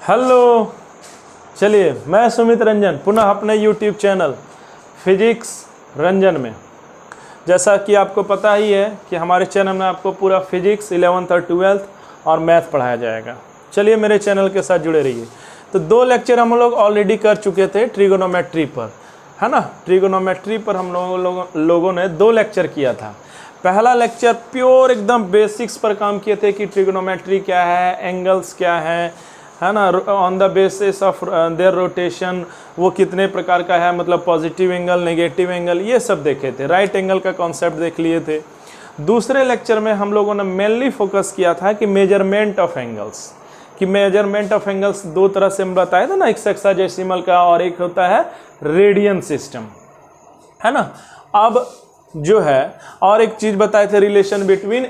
Hello, चलिए मैं सुमित रंजन पुनः अपने YouTube चैनल फिजिक्स रंजन में। जैसा कि आपको पता ही है कि हमारे चैनल में आपको पूरा फिजिक्स 11th और 12th और मैथ पढ़ाया जाएगा। चलिए मेरे चैनल के साथ जुड़े रहिए। तो 2 लेक्चर हम लोग ऑलरेडी कर चुके थे ट्रिगोनोमेट्री पर, है ना। ट्रिगोनोमेट्री पर हम लोगों ने 2 लेक्चर किया था। पहला लेक्चर प्योर एकदम बेसिक्स पर काम किए थे कि ट्रिगोनोमेट्री क्या है, एंगल्स क्या है ना, on the basis of their rotation, वो कितने प्रकार का है, मतलब पॉजिटिव एंगल, नेगेटिव एंगल, ये सब देखे थे। राइट एंगल का कॉन्सेप्ट देख लिए थे। दूसरे लेक्चर में हम लोगों ने मेनली फोकस किया था कि मेजरमेंट ऑफ एंगल्स, कि मेजरमेंट ऑफ एंगल्स 2 तरह से हम बताए थे ना, एक सेक्साडेसिमल का और एक होता है रेडियन सिस्टम, है ना। अब जो है और एक चीज़ बताए थे, रिलेशन बिटवीन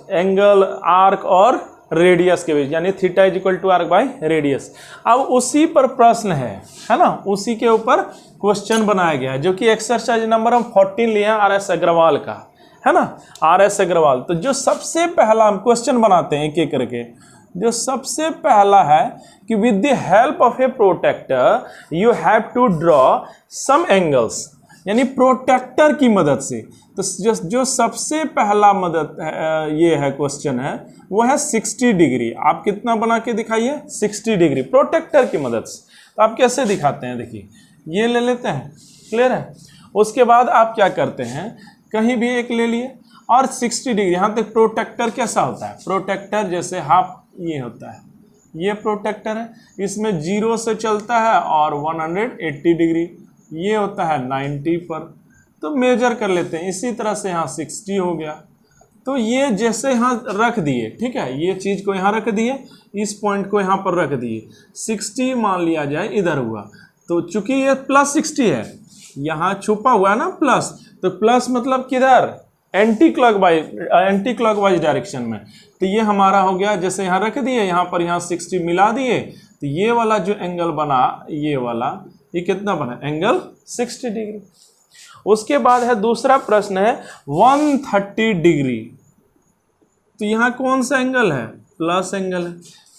एंगल आर्क और रेडियस के बीच, यानी theta is equal to arc by radius. अब उसी पर प्रश्न है ना, उसी के ऊपर क्वेश्चन बनाया गया है, जो कि एक्सरसाइज नंबर हम 14 लिए हैं RS अग्रवाल का, है ना, RS अग्रवाल। तो जो सबसे पहला हम क्वेश्चन बनाते हैं एक एक करके। जो सबसे पहला है कि with the help of a protractor you have to draw some angles, यानी प्रोटेक्टर की मदद से। तो जो सबसे पहला मदद ये है क्वेश्चन है, वो है 60 डिग्री। आप कितना बना के दिखाइए, 60 डिग्री प्रोटेक्टर की मदद से। तो आप कैसे दिखाते हैं, देखिए ये ले लेते हैं, क्लियर है। उसके बाद आप क्या करते हैं, कहीं भी एक ले लिए और 60 डिग्री। यहाँ तक प्रोटेक्टर कैसा होता है, प्रोटेक्टर जैसे हाफ ये होता है, ये प्रोटेक्टर है, इसमें 0 से चलता है और 180 डिग्री, ये होता है 90 पर। तो मेजर कर लेते हैं। इसी तरह से यहाँ 60 हो गया। तो ये जैसे यहाँ रख दिए, ठीक है, ये चीज़ को यहाँ रख दिए, इस पॉइंट को यहाँ पर रख दिए, 60 मान लिया जाए इधर हुआ। तो चूंकि ये प्लस 60 है, यहाँ छुपा हुआ है ना प्लस, तो प्लस मतलब किधर, एंटी क्लॉकवाइज डायरेक्शन में। तो ये हमारा हो गया, जैसे यहाँ रख दिए, यहाँ पर यहाँ 60 मिला दिए, तो ये वाला जो एंगल बना, ये वाला, ये कितना बना, एंगल 60 डिग्री। उसके बाद है दूसरा प्रश्न है 130 डिग्री। तो यहाँ कौन सा एंगल है, प्लस एंगल है।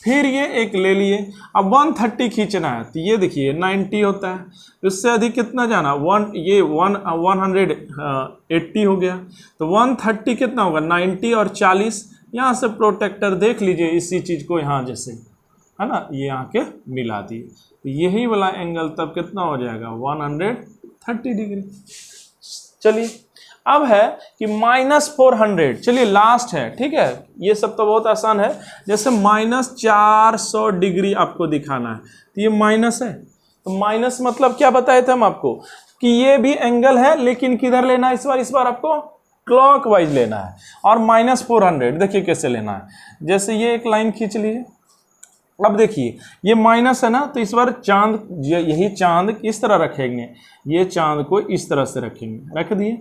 फिर ये एक ले लिए, अब 130 खींचना है, तो ये देखिए 90 होता है, इससे अधिक कितना जाना, 180 हो गया। तो 130 कितना होगा, 90 और 40। यहाँ से प्रोटेक्टर देख लीजिए, इसी चीज़ को यहाँ जैसे, है ना, ये यहाँ के मिला दिए, तो यही वाला एंगल तब कितना हो जाएगा, 130 डिग्री। चलिए अब है कि -400, चलिए लास्ट है, ठीक है, ये सब तो बहुत आसान है। जैसे -400 डिग्री आपको दिखाना है, तो ये माइनस है, तो माइनस मतलब क्या बताए थे हम आपको, कि ये भी एंगल है, लेकिन किधर लेना है इस बार आपको क्लॉकवाइज लेना है। और -400 देखिए कैसे लेना है, जैसे ये एक लाइन खींच लीजिए। अब देखिए ये माइनस है ना, तो इस बार चांद, यही चांद इस तरह रखेंगे, ये चांद को इस तरह से रखेंगे, रख दिए।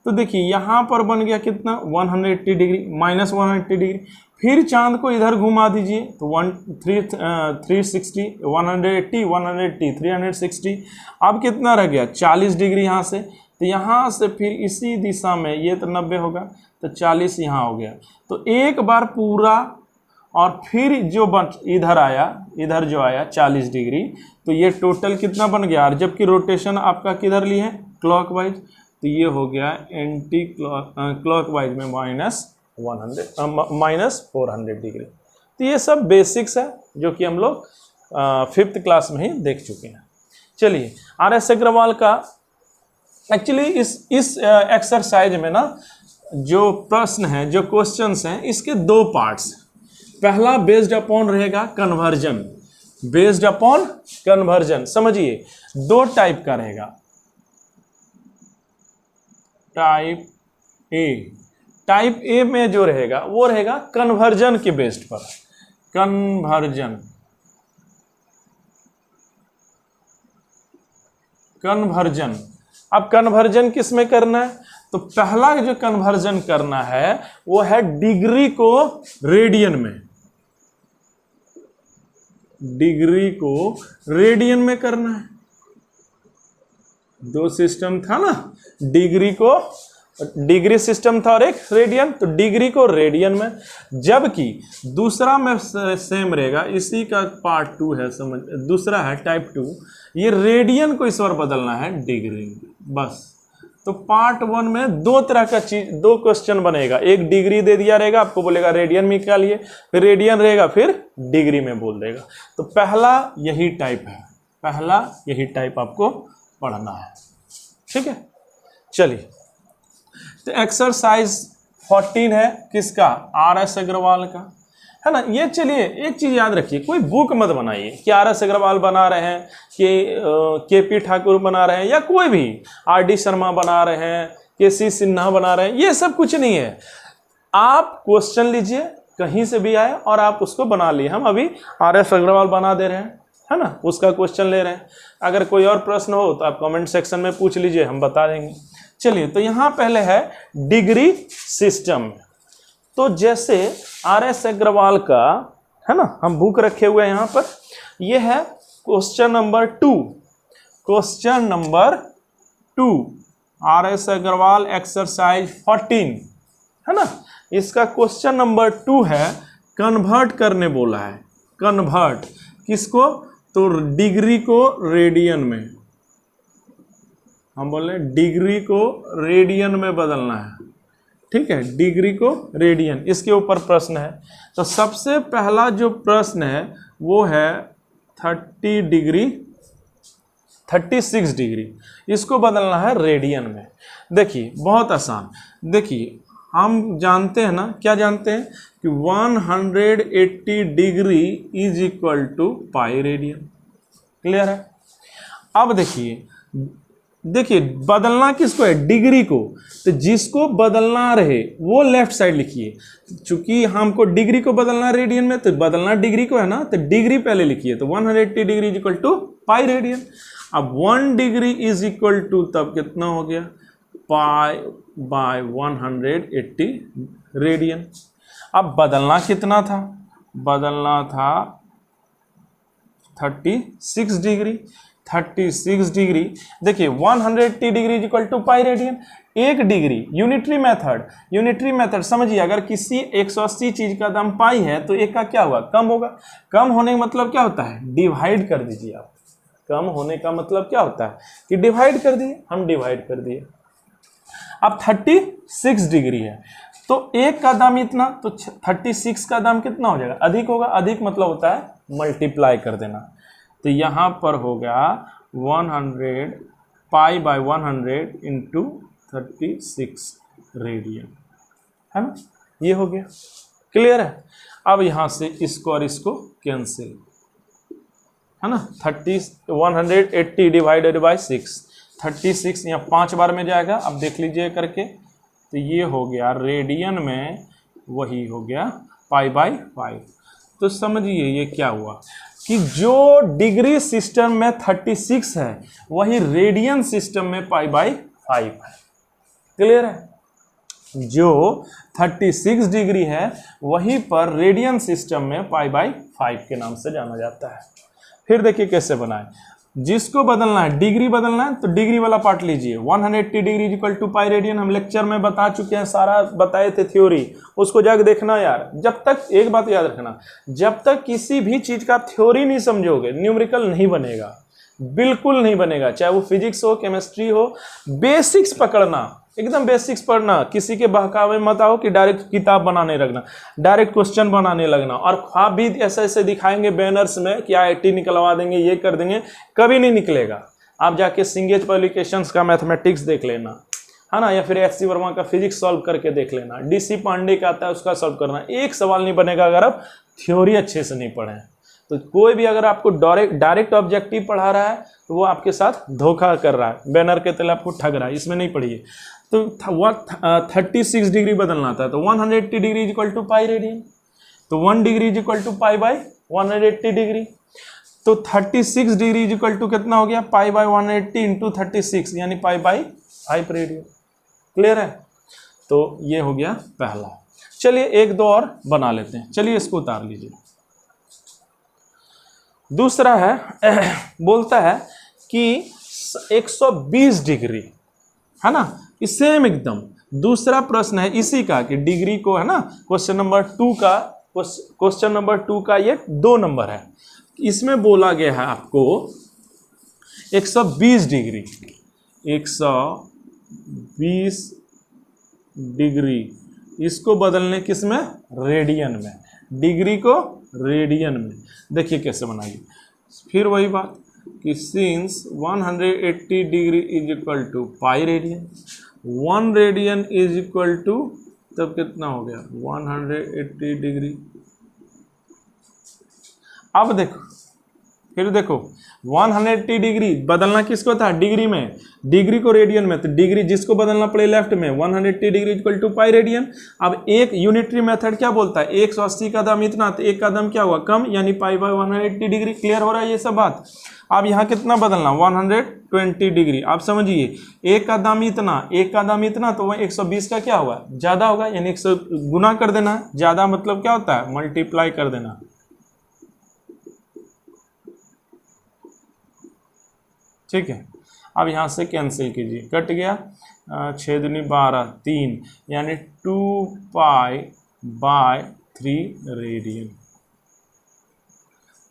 तो देखिए यहाँ पर बन गया कितना, 180 डिग्री, -180 डिग्री। फिर चांद को इधर घुमा दीजिए, तो 360, 180, 180, 360। अब कितना रह गया, 40 डिग्री यहाँ से। तो यहाँ से फिर इसी दिशा में, ये तो 90 होगा, तो 40 यहाँ हो गया। तो एक बार पूरा, और फिर जो इधर आया, इधर जो आया 40 डिग्री, तो ये टोटल कितना बन गया। और जबकि रोटेशन आपका किधर लिए है, क्लॉकवाइज, तो ये हो गया एंटी क्लॉकवाइज में -400 डिग्री। तो ये सब बेसिक्स है जो कि हम लोग 5th क्लास में ही देख चुके हैं। चलिए RS अग्रवाल का एक्चुअली इस एक्सरसाइज में ना, जो प्रश्न है, जो क्वेश्चंस हैं, इसके 2 पार्ट्स। पहला बेस्ड अपॉन रहेगा कन्वर्जन, बेस्ड अपॉन कन्वर्जन, समझिए 2 टाइप का रहेगा। टाइप ए में जो रहेगा वो रहेगा कन्वर्जन के बेस्ड पर, कन्वर्जन। अब कन्वर्जन किस में करना है, तो पहला जो कन्वर्जन करना है वो है डिग्री को रेडियन में, डिग्री को रेडियन में करना है। 2 सिस्टम था ना, डिग्री को डिग्री सिस्टम था और एक रेडियन, तो डिग्री को रेडियन में, जबकि दूसरा में सेम रहेगा, इसी का पार्ट 2 है, समझ, दूसरा है टाइप 2, ये रेडियन को इस बार बदलना है डिग्री, बस। तो पार्ट 1 में दो तरह का चीज, दो क्वेश्चन बनेगा, एक डिग्री दे दिया रहेगा, आपको बोलेगा रेडियन में निकालिए, फिर रेडियन रहेगा, फिर डिग्री में बोल देगा। तो पहला यही टाइप है, पहला यही टाइप आपको पढ़ना है, ठीक है। चलिए, तो एक्सरसाइज 14 है किसका, RS अग्रवाल का, है ना। ये चलिए एक चीज याद रखिए, कोई बुक मत बनाइए कि RS अग्रवाल बना रहे हैं, कि KP ठाकुर बना रहे हैं, या कोई भी RD शर्मा बना रहे हैं, KC सिन्हा बना रहे हैं, ये सब कुछ नहीं है। आप क्वेश्चन लीजिए कहीं से भी आए और आप उसको बना लिए। हम अभी RS अग्रवाल बना दे रहे हैं, है ना, उसका क्वेश्चन ले रहे हैं। अगर कोई और प्रश्न हो तो आप कमेंट सेक्शन में पूछ लीजिए, हम बता देंगे। चलिए, तो यहाँ पहले है डिग्री सिस्टम। तो जैसे RS अग्रवाल का, है ना, हम बुक रखे हुए हैं यहाँ पर, ये है question number 2, question number 2 RS Agarwal exercise 14, है ना। इसका क्वेश्चन नंबर 2 है, कन्वर्ट करने बोला है, कन्वर्ट किसको, तो डिग्री को रेडियन में, हम बोले डिग्री को रेडियन में बदलना है, ठीक है, डिग्री को रेडियन, इसके ऊपर प्रश्न है। तो सबसे पहला जो प्रश्न है वो है 36 डिग्री, इसको बदलना है रेडियन में। देखिए बहुत आसान, देखिए हम जानते हैं ना, क्या जानते हैं कि 180 degree is equal to pi radian, clear है। अब देखिए बदलना किसको है, डिग्री को, तो जिसको बदलना रहे वो लेफ्ट साइड लिखिए। चूंकि हमको डिग्री को बदलना रेडियन में, तो बदलना डिग्री को है ना, तो डिग्री पहले लिखिए, तो 180 degree is equal to pi radian. अब 1 डिग्री इज इक्वल टू तब कितना हो गया, पाई बाय 180 रेडियन। अब बदलना कितना था, बदलना था 36 डिग्री, 36 डिग्री। देखिए 180 degree is equal to pi radian, 1 degree unitary method समझिए, अगर किसी 180 चीज का दाम पाई है तो एक का क्या हुआ, कम होगा। कम होने का मतलब क्या होता है, डिवाइड कर दीजिए आप। कम होने का मतलब क्या होता है कि डिवाइड कर दिए, हम डिवाइड कर दिए। अब 36 डिग्री है तो एक का दाम इतना, तो 36 का दाम कितना हो जाएगा, अधिक होगा। अधिक मतलब होता है मल्टीप्लाई कर देना। तो यहाँ पर हो गया 100 पाई बाय 100 इंटू 36 रेडियन, है ना, ये हो गया, क्लियर है। अब यहाँ से इसको और इसको कैंसिल, है ना, 180 डिवाइडेड बाय 6, 36 यहाँ 5 बार में जाएगा। अब देख लीजिए करके, तो ये हो गया रेडियन में, वही हो गया पाई बाय 5। तो समझिए ये क्या हुआ कि जो डिग्री सिस्टम में 36 है वही रेडियन सिस्टम में पाई बाय 5 है, क्लियर है। जो 36 डिग्री है वही पर रेडियन सिस्टम में पाई बाय 5 के नाम से जाना जाता है। फिर देखिए कैसे बनाए, जिसको बदलना है, डिग्री बदलना है, तो डिग्री वाला पार्ट लीजिए। 180 degree equal to pi radian हम लेक्चर में बता चुके हैं, सारा बताए थे थ्योरी, उसको जाकर देखना यार। जब तक, एक बात याद रखना, जब तक किसी भी चीज का थ्योरी नहीं समझोगे न्यूमेरिकल नहीं बनेगा, बिल्कुल नहीं बनेगा। चाहे वो फिजिक्स हो, केमिस्ट्री हो, बेसिक्स पकड़ना, एकदम बेसिक्स पढ़ना। किसी के बहकावे मत आओ कि डायरेक्ट किताब बनाने लगना, डायरेक्ट क्वेश्चन बनाने लगना, और ख्वाब भी ऐसे ऐसे दिखाएंगे बैनर्स में कि IIT निकलवा देंगे, ये कर देंगे, कभी नहीं निकलेगा। आप जाके सिंगेज पब्लिकेशंस का मैथमेटिक्स देख लेना, है ना, या फिर HC वर्मा का फिजिक्स सॉल्व करके देख लेना, DC पांडे का आता है उसका सॉल्व करना। एक सवाल नहीं बनेगा अगर आप थ्योरी अच्छे से नहीं पढ़ें। तो कोई भी अगर आपको डायरेक्ट ऑब्जेक्टिव पढ़ा रहा है तो वो आपके साथ धोखा कर रहा है, बैनर के तले आपको ठग रहा है, इसमें नहीं पढ़िए। तो 36 डिग्री बदलना था, तो 180 degree is equal to pi radian, तो 1 degree is equal to pi by 180 degree. तो 36 डिग्री इज इक्वल टू कितना हो गया, पाई बाय 180 इंटू 36 यानी पाई बाय 5 रेडियन, क्लियर है। तो ये हो गया पहला। चलिए एक दो और बना लेते हैं, चलिए इसको उतार लीजिए। दूसरा है बोलता है कि 120 डिग्री, है ना, सेम एकदम दूसरा प्रश्न है इसी का कि डिग्री को, है ना, क्वेश्चन नंबर 2 का ये 2 नंबर है। इसमें बोला गया है आपको 120 डिग्री, 120 डिग्री इसको बदलने किसमें, रेडियन में, डिग्री को रेडियन में। देखिए कैसे बनाइए, फिर वही बात कि since 180 degree is equal to pi radian, 1 radian is equal to, तब कितना हो गया 180 डिग्री। अब देखो, फिर देखो 180 डिग्री बदलना किसको था, डिग्री में, डिग्री को रेडियन में, तो डिग्री जिसको बदलना पड़े लेफ्ट में, 180 degree equal to pi radian. अब एक यूनिटरी मेथड क्या बोलता है, 180 का दाम इतना, तो एक का दाम क्या हुआ, कम, यानी पाई बाय 180 डिग्री। क्लियर हो रहा है ये सब बात। अब यहाँ कितना बदलना, 120 डिग्री। आप समझिए एक का दाम इतना, एक का दाम इतना, तो वह 120 का क्या हुआ, ज़्यादा होगा, यानी 100 गुना कर देना है। ज़्यादा मतलब क्या होता है, मल्टीप्लाई कर देना। ठीक है, अब यहाँ से कैंसिल कीजिए, कट गया, 6 दूनी 12, 3, यानी 2 पाई बाय 3 रेडियन।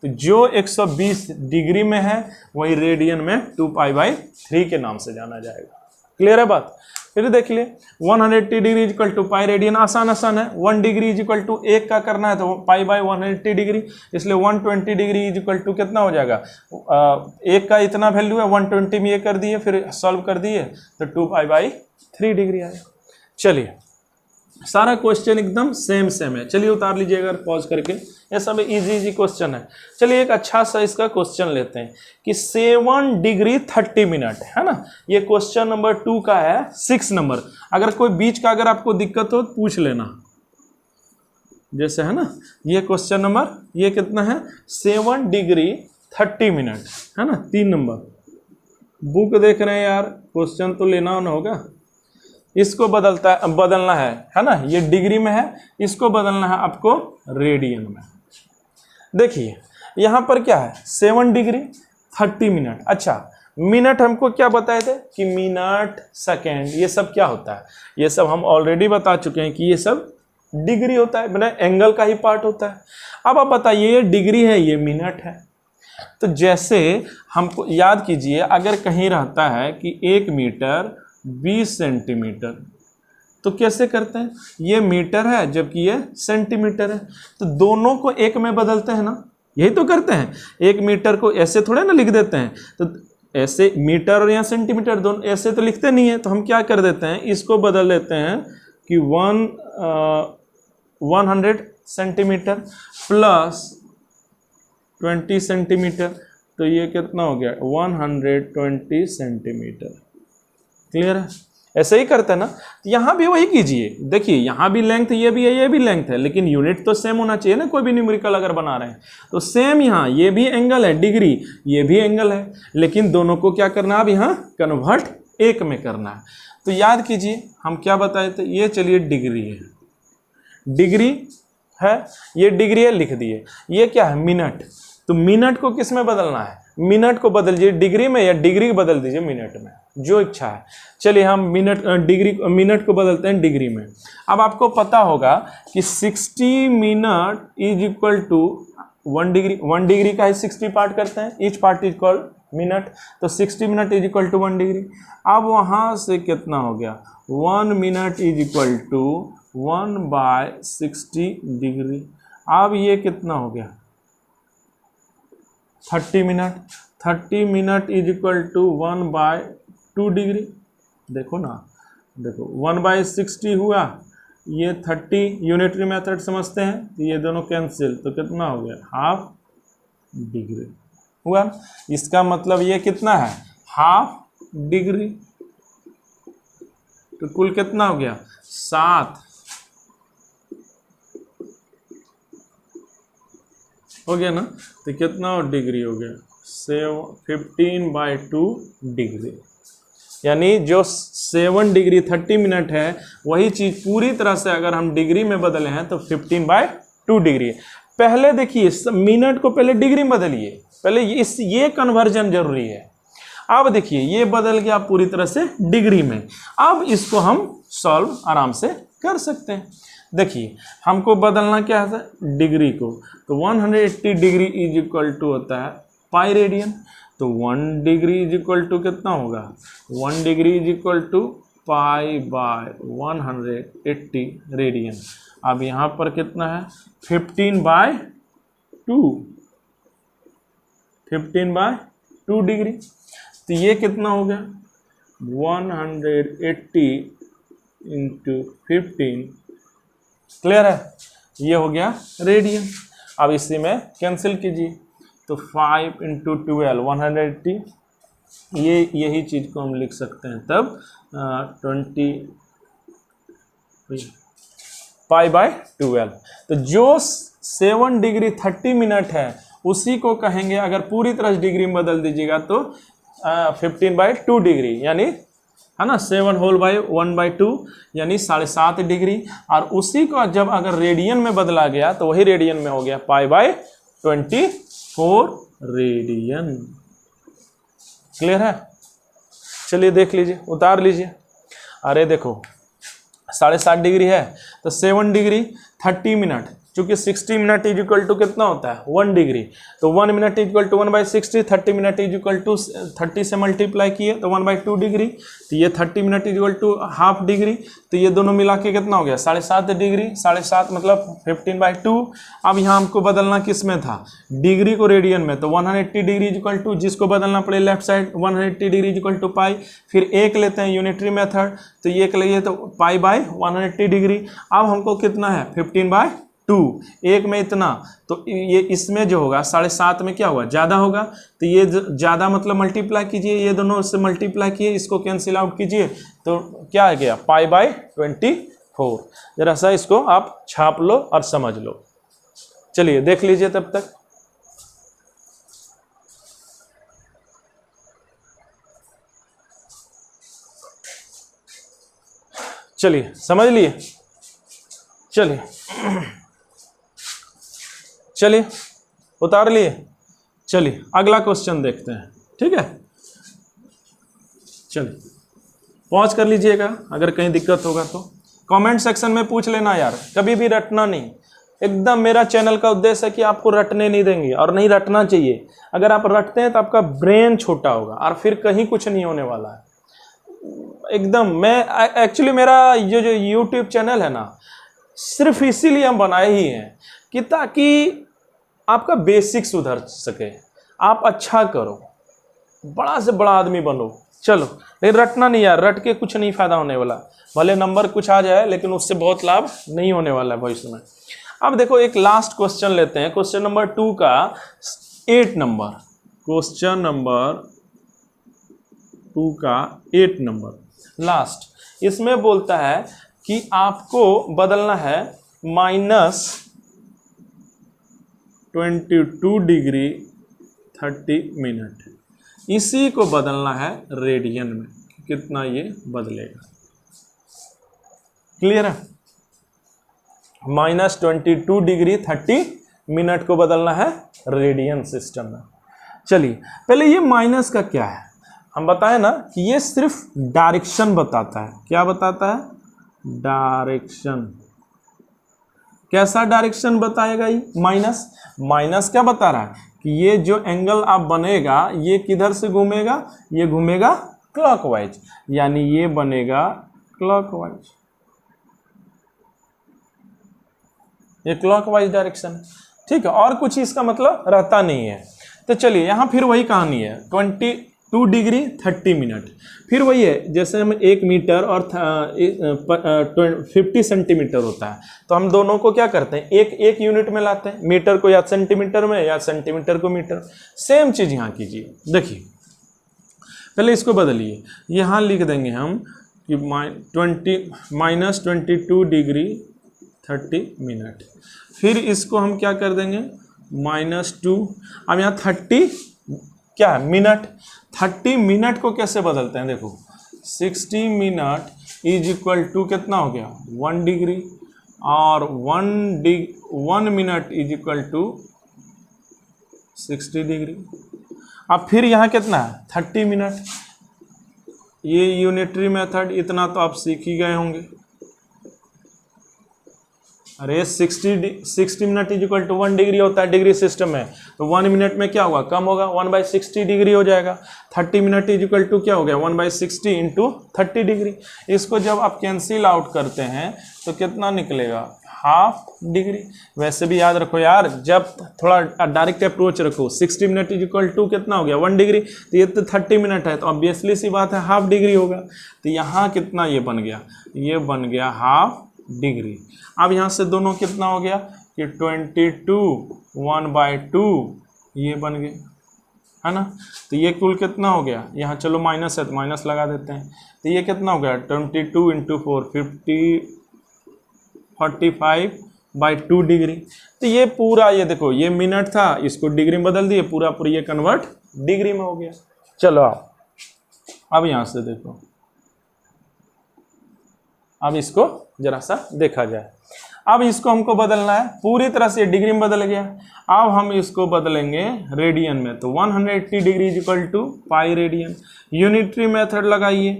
तो जो 120 डिग्री में है वही रेडियन में 2 पाई बाई 3 के नाम से जाना जाएगा। क्लियर है बात। फिर देख लिए 180 degree equal to pi radian, आसान है। 1 डिग्री इज इक्वल टू 1 का करना है तो पाई बाय 180 डिग्री, इसलिए 120 डिग्री इज इक्वल टू कितना हो जाएगा, 1 का इतना वैल्यू है, 120 में ये कर दिए, फिर सॉल्व कर दिए तो 2 पाई बाई 3 डिग्री आया। चलिए सारा क्वेश्चन एकदम सेम है। चलिए उतार लीजिएगा पॉज करके, ये सब इजी क्वेश्चन है। चलिए एक अच्छा सा इसका क्वेश्चन लेते हैं कि 7 डिग्री 30 मिनट, है ना, ये क्वेश्चन नंबर 2 का है 6 नंबर। अगर कोई बीच का अगर आपको दिक्कत हो तो पूछ लेना, जैसे है ना ये क्वेश्चन नंबर, ये कितना है 7 डिग्री 30 मिनट, है ना, 3 नंबर। बुक देख रहे हैं यार, क्वेश्चन तो लेना होगा। इसको बदलना है ना, ये डिग्री में है, इसको बदलना है आपको रेडियन में। देखिए यहाँ पर क्या है 7 डिग्री 30 मिनट। अच्छा मिनट हमको क्या बताए थे कि मिनट सेकेंड, ये सब क्या होता है, ये सब हम ऑलरेडी बता चुके हैं कि ये सब डिग्री होता है, मतलब एंगल का ही पार्ट होता है। अब आप बताइए ये डिग्री है, ये मिनट है। तो जैसे हमको याद कीजिए, अगर कहीं रहता है कि 1 मीटर 20 सेंटीमीटर, तो कैसे करते हैं, ये मीटर है जबकि ये सेंटीमीटर है, तो दोनों को एक में बदलते हैं ना, यही तो करते हैं। 1 मीटर को ऐसे थोड़े ना लिख देते हैं, तो ऐसे मीटर और यहाँ सेंटीमीटर दोनों ऐसे तो लिखते नहीं है, तो हम क्या कर देते हैं, इसको बदल देते हैं कि 100 सेंटीमीटर प्लस 20 सेंटीमीटर, तो ये कितना हो गया 120 सेंटीमीटर। क्लियर है, ऐसे ही करते हैं ना। यहाँ भी वही कीजिए, देखिए यहाँ भी लेंथ ये भी है, ये भी लेंथ है, लेकिन यूनिट तो सेम होना चाहिए ना, कोई भी न्यूमेरिकल अगर बना रहे हैं तो सेम। यहाँ ये भी एंगल है डिग्री, ये भी एंगल है, लेकिन दोनों को क्या करना है, अब यहाँ कन्वर्ट एक में करना है। तो याद कीजिए हम क्या बताए थे, ये चलिए डिग्री है, डिग्री है, ये डिग्री है लिख दिए। ये क्या है मिनट, तो मिनट को किस में बदलना है, मिनट को बदल दीजिए डिग्री में, या डिग्री को बदल दीजिए मिनट में, जो इच्छा है। चलिए हम मिनट को बदलते हैं डिग्री में। अब आपको पता होगा कि 60 minute is equal to 1 degree. 1 degree का ही 60 पार्ट करते हैं, each part is called minute, तो 60 minute is equal to 1 degree. अब वहाँ से कितना हो गया, 1 minute is equal to 1/60 degree. अब ये कितना हो गया 30 minute. 30 minute is equal to 1/2 degree. देखो ना, देखो 1/60 हुआ, ये 30 यूनिटरी मेथड समझते हैं, तो ये दोनों कैंसिल, तो कितना हो गया हाफ डिग्री हुआ। इसका मतलब ये कितना है हाफ डिग्री, तो कुल कितना हो गया 7 हो गया ना, तो कितना डिग्री हो गया 15/2 डिग्री। यानी जो 7 डिग्री 30 मिनट है, वही चीज़ पूरी तरह से अगर हम डिग्री में बदले हैं तो 15/2 डिग्री है। पहले देखिए मिनट को पहले डिग्री में बदलिए, पहले ये कन्वर्जन जरूरी है। अब देखिए ये बदल गया पूरी तरह से डिग्री में। अब इसको हम सॉल्व आराम से कर सकते हैं। देखिए हमको बदलना क्या है डिग्री को, तो 180 डिग्री इज इक्वल टू होता है पाई रेडियन। तो 1 डिग्री इज इक्वल टू कितना होगा, 1 degree is equal to pi by 180 radian. अब यहाँ पर कितना है 15/2 डिग्री। तो ये कितना हो गया 180 इंटू 15, क्लियर है, ये हो गया रेडियन। अब इसी में कैंसिल कीजिए, तो 5 इंटू 12 180, यही चीज़ को हम लिख सकते हैं तब 20 पाई/12। तो जो 7 डिग्री 30 मिनट है उसी को कहेंगे, अगर पूरी तरह से डिग्री में बदल दीजिएगा तो 15/2 डिग्री, यानी है ना 7 होल बाई 1/2 यानी 7.5 डिग्री। और उसी को जब अगर रेडियन में बदला गया तो वही रेडियन में हो गया पाई/24 रेडियन। क्लियर है, चलिए देख लीजिए, उतार लीजिए। अरे देखो 7.5 डिग्री है तो 7 डिग्री 30 मिनट, चूंकि 60 मिनट इज इक्वल टू कितना होता है 1 डिग्री, तो 1 minute is equal to 1/60, 30 minute is equal to 30 से मल्टीप्लाई किए तो 1/2 डिग्री, तो ये 30 minute is equal to half degree, तो ये दोनों मिला के कितना हो गया 7.5 डिग्री, 7.5 मतलब 15/2। अब यहाँ हमको बदलना किस में था, डिग्री को रेडियन में, तो 180 डिग्री इज इक्वल टू, जिसको बदलना पड़े left side 180 degree is equal to pi, फिर एक लेते हैं यूनिटरी मेथड, तो ये एक लिए तो पाई/180 डिग्री। अब हमको कितना है 15/2, एक में इतना, तो ये इसमें जो होगा 7.5 में क्या होगा ज़्यादा होगा, तो ये ज़्यादा मतलब मल्टीप्लाई कीजिए, ये दोनों से मल्टीप्लाई किए, इसको कैंसिल आउट कीजिए, तो क्या आ गया पाई/24। जरा सा इसको आप छाप लो और समझ लो। चलिए देख लीजिए तब तक। चलिए समझ लिए, चलिए उतार लिए। चलिए अगला क्वेश्चन देखते हैं, ठीक है। चलिए पॉज कर लीजिएगा, अगर कहीं दिक्कत होगा तो कमेंट सेक्शन में पूछ लेना यार, कभी भी रटना नहीं। एकदम मेरा चैनल का उद्देश्य है कि आपको रटने नहीं देंगे, और नहीं रटना चाहिए। अगर आप रटते हैं तो आपका ब्रेन छोटा होगा और फिर कहीं कुछ नहीं होने वाला है एकदम। मैं एक्चुअली मेरा ये जो YouTube चैनल है ना, सिर्फ इसीलिए हम बनाए ही हैं कि ताकि आपका बेसिक सुधर सके, आप अच्छा करो, बड़ा से बड़ा आदमी बनो। चलो लेकिन रटना नहीं यार, रट के कुछ नहीं फायदा होने वाला, भले नंबर कुछ आ जाए लेकिन उससे बहुत लाभ नहीं होने वाला है भविष्य में। अब देखो एक लास्ट क्वेश्चन लेते हैं, क्वेश्चन नंबर 2 का 8 नंबर, क्वेश्चन नंबर 2 का 8 नंबर लास्ट। इसमें बोलता है कि आपको बदलना है -22 डिग्री 30 मिनट, इसी को बदलना है रेडियन में, कितना ये बदलेगा। क्लियर है, -22 डिग्री 30 मिनट को बदलना है रेडियन सिस्टम में। चलिए पहले ये माइनस का क्या है, हम बताएं ना कि ये सिर्फ डायरेक्शन बताता है। क्या बताता है, डायरेक्शन। कैसा डायरेक्शन बताएगा ये माइनस क्या बता रहा है कि ये जो एंगल आप बनेगा ये किधर से घूमेगा, ये घूमेगा क्लॉकवाइज, यानी ये बनेगा क्लॉकवाइज, ये क्लॉकवाइज डायरेक्शन, ठीक है। और कुछ इसका मतलब रहता नहीं है। तो चलिए यहाँ फिर वही कहानी है, 22 डिग्री 30 मिनट, फिर वही है जैसे हम 1 मीटर और 50 सेंटीमीटर होता है, तो हम दोनों को क्या करते हैं एक यूनिट में लाते हैं, मीटर को या सेंटीमीटर में या सेंटीमीटर को मीटर। सेम चीज़ यहाँ कीजिए। देखिए पहले इसको बदलिए, यहाँ लिख देंगे हम कि -22 डिग्री 30 मिनट, फिर इसको हम क्या कर देंगे -2। अब यहाँ 30 क्या है मिनट, 30 मिनट को कैसे बदलते हैं, देखो 60 मिनट इज इक्वल टू कितना हो गया 1 डिग्री, और 1 minute is equal to 60 degree. अब फिर यहाँ कितना है 30 मिनट। ये यूनिटरी मेथड इतना तो आप सीख ही गए होंगे। अरे 60 minute is equal to 1 degree होता है डिग्री सिस्टम में, तो 1 मिनट में क्या होगा, कम होगा, 1/60 डिग्री हो जाएगा। 30 मिनट इज इक्वल टू क्या हो गया, 1/60 इंटू 30 डिग्री। इसको जब आप कैंसिल आउट करते हैं तो कितना निकलेगा, हाफ डिग्री। वैसे भी याद रखो यार, जब थोड़ा डायरेक्ट अप्रोच रखो, 60 मिनट इज इक्वल टू कितना हो गया 1 डिग्री, तो ये तो 30 मिनट है, तो ऑब्वियसली सी बात है हाफ डिग्री होगा। तो यहाँ कितना ये बन गया, ये बन गया हाफ डिग्री। अब यहाँ से दोनों कितना हो गया कि 22 1/2 ये बन गया है ना। तो ये कुल कितना हो गया, यहाँ चलो माइनस है तो माइनस लगा देते हैं। तो ये कितना हो गया 22 इंटू 4 45/2 डिग्री। तो ये पूरा, ये देखो ये मिनट था, इसको डिग्री में बदल दिए, पूरा पूरा ये कन्वर्ट डिग्री में हो गया। चलो अब यहाँ से देखो, अब इसको जरा सा देखा जाए। अब इसको हमको बदलना है, पूरी तरह से डिग्री में बदल गया। अब हम इसको बदलेंगे रेडियन में, तो 180 degree is equal to pi radian. Unitary method लगाइए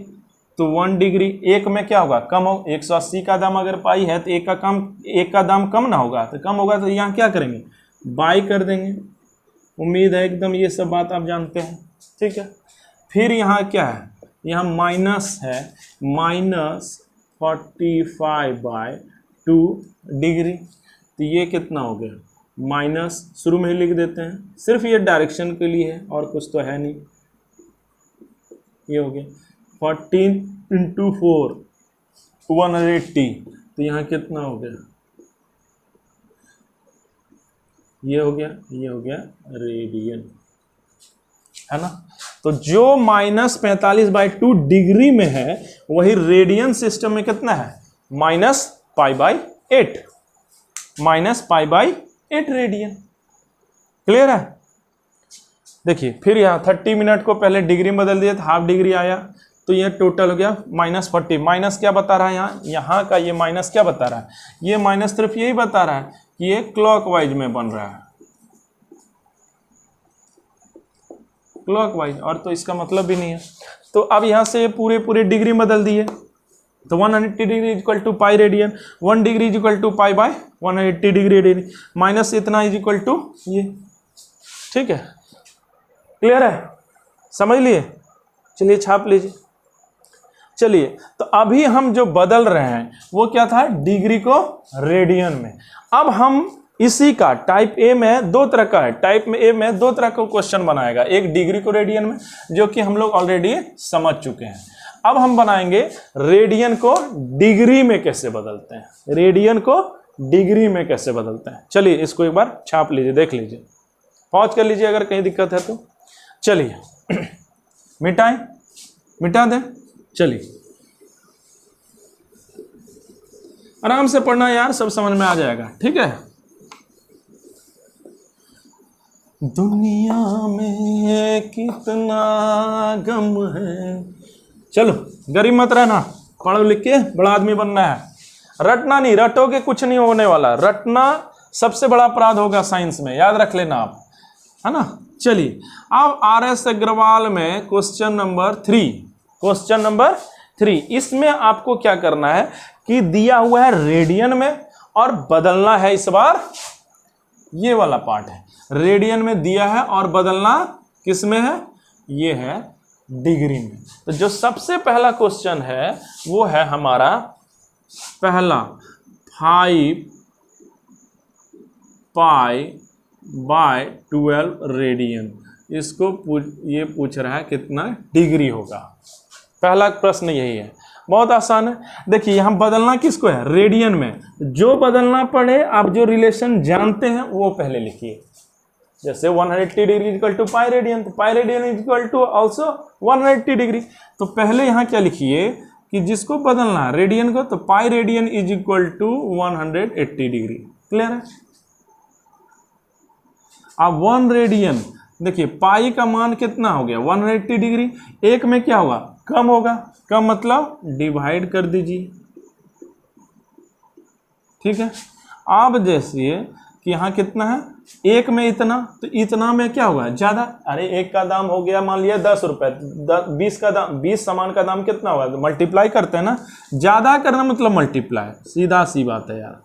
तो 1 डिग्री, एक में क्या होगा, कम हो। 180 का दाम अगर पाई है तो एक का दाम कम ना होगा, तो कम होगा तो यहाँ क्या करेंगे, बाई कर देंगे। उम्मीद है एकदम ये सब बात आप जानते हैं, ठीक है। फिर यहाँ क्या है, यहाँ माइनस है, -45/2 डिग्री। तो ये कितना हो गया, माइनस शुरू में ही लिख देते हैं, सिर्फ ये डायरेक्शन के लिए है और कुछ तो है नहीं। ये हो गया 14 इंटू 4 180, तो यहाँ कितना हो गया, ये हो गया रेडियन, है ना। तो जो -45/2 डिग्री में है वही रेडियन सिस्टम में कितना है, -π/8 रेडियन। क्लियर है। देखिए फिर यहाँ 30 मिनट को पहले डिग्री में बदल दिया तो हाफ डिग्री आया, तो ये टोटल हो गया -40। माइनस क्या बता रहा है, यहाँ का ये माइनस क्या बता रहा है, ये माइनस सिर्फ यही बता रहा है कि ये क्लॉकवाइज में बन रहा है, क्लॉकवाइज, और तो इसका मतलब भी नहीं है। तो अब यहाँ से पूरे डिग्री बदल दिए, तो 180 degree equal to pi radian, 1 degree is equal to π/180 degree minus इतना इज इक्वल टू ये। ठीक है, क्लियर है, समझ लिए। चलिए छाप लीजिए। चलिए तो अभी हम जो बदल रहे हैं वो क्या था, डिग्री को रेडियन में। अब हम इसी का टाइप ए में दो तरह का है, टाइप में ए में दो तरह का क्वेश्चन बनाएगा, एक डिग्री को रेडियन में जो कि हम लोग ऑलरेडी समझ चुके हैं। अब हम बनाएंगे रेडियन को डिग्री में कैसे बदलते हैं, रेडियन को डिग्री में कैसे बदलते हैं। चलिए इसको एक बार छाप लीजिए, देख लीजिए, पॉज कर लीजिए अगर कहीं दिक्कत है तो। चलिए मिटाएं, मिटा दें। चलिए आराम से पढ़ना यार, सब समझ में आ जाएगा, ठीक है। दुनिया में कितना गम है, चलो गरीब मत रहना, पढ़ लिख के बड़ा आदमी बनना है। रटना नहीं, रटोगे कुछ नहीं होने वाला, रटना सबसे बड़ा अपराध होगा साइंस में, याद रख लेना आप, है ना। चलिए अब RS अग्रवाल में क्वेश्चन नंबर 3, इसमें आपको क्या करना है कि दिया हुआ है रेडियन में और बदलना है, इस बार ये वाला पार्ट है, रेडियन में दिया है और बदलना किस में है, ये है डिग्री में। तो जो सबसे पहला क्वेश्चन है वो है हमारा पहला 5π/12 रेडियन। इसको ये पूछ रहा है कितना डिग्री होगा, पहला प्रश्न यही है, बहुत आसान है। देखिए यहाँ बदलना किसको है, रेडियन में। जो बदलना पड़े आप जो रिलेशन जानते हैं वो पहले लिखिए, जैसे 180 degree equal to pi radian, तो pi radian equal to also 180 degree. तो पहले यहाँ क्या लिखिए कि जिसको बदलना है रेडियन को, तो pi radian is equal to 180 degree. Clear है। अब 1 रेडियन, देखिए पाई का मान कितना हो गया 180 डिग्री, एक में क्या होगा, कम होगा, कम मतलब डिवाइड कर दीजिए, ठीक है। अब जैसे कि यहाँ कितना है, एक में इतना, तो इतना में क्या होगा ज़्यादा। अरे एक का दाम हो गया मान लिया 10 रुपये, 20 का दाम, 20 सामान का दाम कितना होगा, मल्टीप्लाई करते हैं ना, ज़्यादा करना मतलब मल्टीप्लाई, सीधा सी बात है यार,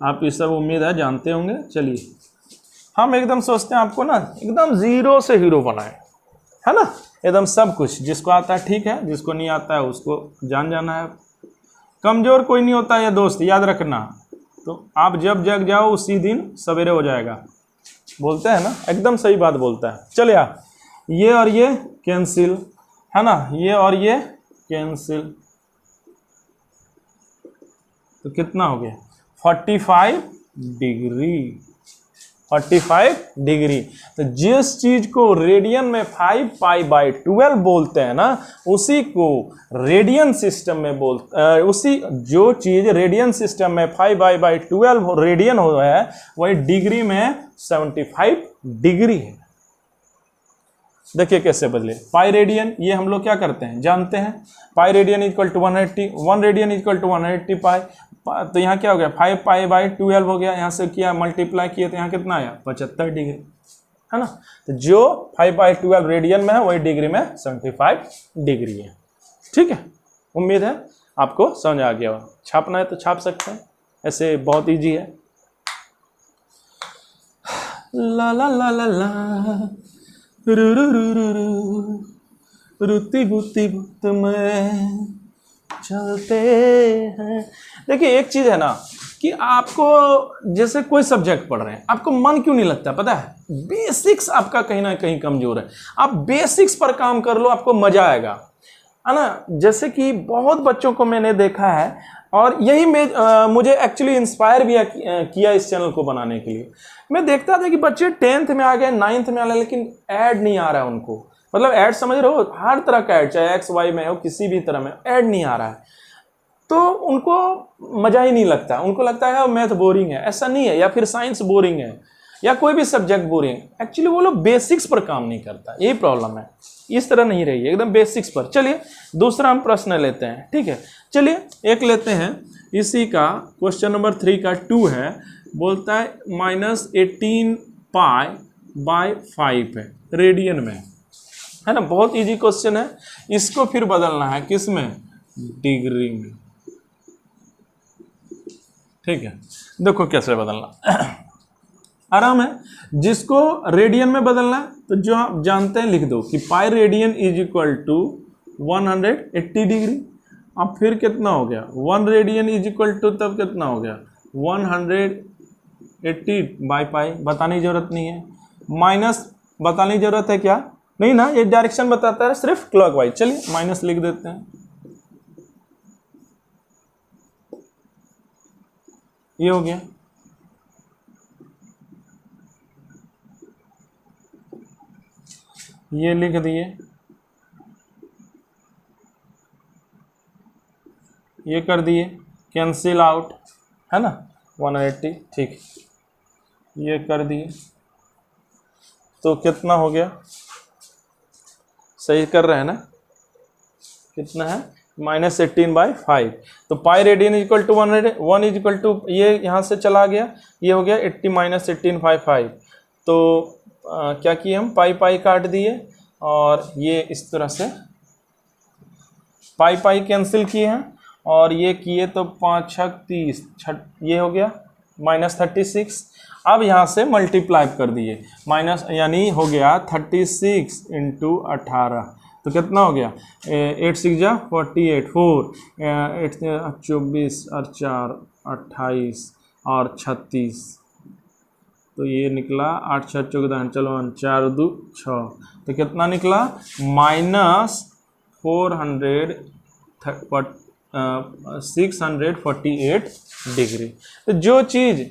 आप ये सब उम्मीद है जानते होंगे। चलिए हम एकदम सोचते हैं आपको ना एकदम ज़ीरो से हीरो बनाए, है ना, एकदम सब कुछ, जिसको आता है ठीक है, जिसको नहीं आता है उसको जान जाना है। कमज़ोर कोई नहीं होता है दोस्त, याद रखना। तो आप जब जग जाओ उसी दिन सवेरे हो जाएगा, बोलते हैं ना, एकदम सही बात बोलता है। चलिए ये और ये कैंसिल, है ना, ये और ये कैंसिल, तो कितना हो गया 45 डिग्री, 45 डिग्री। तो जिस चीज को रेडियन में 5 पाई बाई 12 बोलते हैं ना, उसी को रेडियन सिस्टम में उसी जो चीज रेडियन सिस्टम में 5 बाई 12 रेडियन हो है, वही डिग्री में 75 डिग्री है। देखिए कैसे बदले, पाई रेडियन, ये हम लोग क्या करते हैं जानते हैं, pi radian equal to 180, 1 radian equal to 180 pi. तो यहाँ क्या हो गया 5 पाई बाई 12 हो गया, यहाँ से किया मल्टीप्लाई किया तो यहाँ कितना आया 75 डिग्री, है ना। तो जो 5 बाई 12 रेडियन में है वही डिग्री में 75 डिग्री है। ठीक है, उम्मीद है आपको समझ आ गया। छापना है तो छाप सकते हैं, ऐसे बहुत ईजी है। ला ला ला ला ला रू रू रू रू रू रुती गुती गुत में चलते हैं। देखिए एक चीज़ है ना कि आपको जैसे कोई सब्जेक्ट पढ़ रहे हैं, आपको मन क्यों नहीं लगता पता है, बेसिक्स आपका कहीं ना कहीं कमज़ोर है। आप बेसिक्स पर काम कर लो, आपको मज़ा आएगा, है ना। जैसे कि बहुत बच्चों को मैंने देखा है, और यही मुझे एक्चुअली इंस्पायर भी किया इस चैनल को बनाने के लिए। मैं देखता था कि बच्चे 10th में आ गए, 9th में आ गए, लेकिन ऐड नहीं आ रहा है उनको, मतलब ऐड समझ रहे हो, हर तरह का ऐड, चाहे एक्स वाई में हो, किसी भी तरह में ऐड नहीं आ रहा है, तो उनको मज़ा ही नहीं लगता। उनको लगता है मैथ बोरिंग है, ऐसा नहीं है, या फिर साइंस बोरिंग है, या कोई भी सब्जेक्ट बोरिंग है। एक्चुअली वो लोग बेसिक्स पर काम नहीं करता, यही प्रॉब्लम है। इस तरह नहीं रही है, एकदम बेसिक्स पर। चलिए दूसरा हम प्रश्न लेते हैं, ठीक है। चलिए एक लेते हैं, इसी का क्वेश्चन नंबर 3 का 2 है, बोलता है -18 पाई बाई 5 है रेडियन में, है ना। बहुत इजी क्वेश्चन है, इसको फिर बदलना है किस में, डिग्री में। ठीक है, देखो कैसे बदलना आराम है। जिसको रेडियन में बदलना है तो जो आप जानते हैं लिख दो कि pi radian is equal to 180 degree. अब फिर कितना हो गया 1 रेडियन इज इक्वल टू, तब कितना हो गया 180 बाई पाई, बताने की जरूरत नहीं है। माइनस बताने की जरूरत है क्या, नहीं ना, ये डायरेक्शन बताता है सिर्फ क्लॉकवाइज। चलिए माइनस लिख देते हैं, ये हो गया। ये लिख दिए, ये कर दिए, कैंसिल आउट, है ना 180, ठीक, ये कर दिए, तो कितना हो गया, सही कर रहे हैं ना, कितना है -18 बाई 5। तो pi radian equal to 1 is equal to, ये यहाँ से चला गया, ये हो गया 80 - 18 बाई 5। तो क्या किए हम, पाई पाई काट दिए, और ये इस तरह से पाई पाई कैंसिल किए हैं, और ये किए तो 5 6 30, ये हो गया -36। अब यहाँ से मल्टीप्लाई कर दिए, माइनस यानी हो गया 36 × 18, तो कितना हो गया 8 6 जा 48, 4 8 24 और 4 28 और 36, तो ये निकला 8 6 14, चलो 4 2 6, तो कितना निकला -648 डिग्री। तो जो चीज़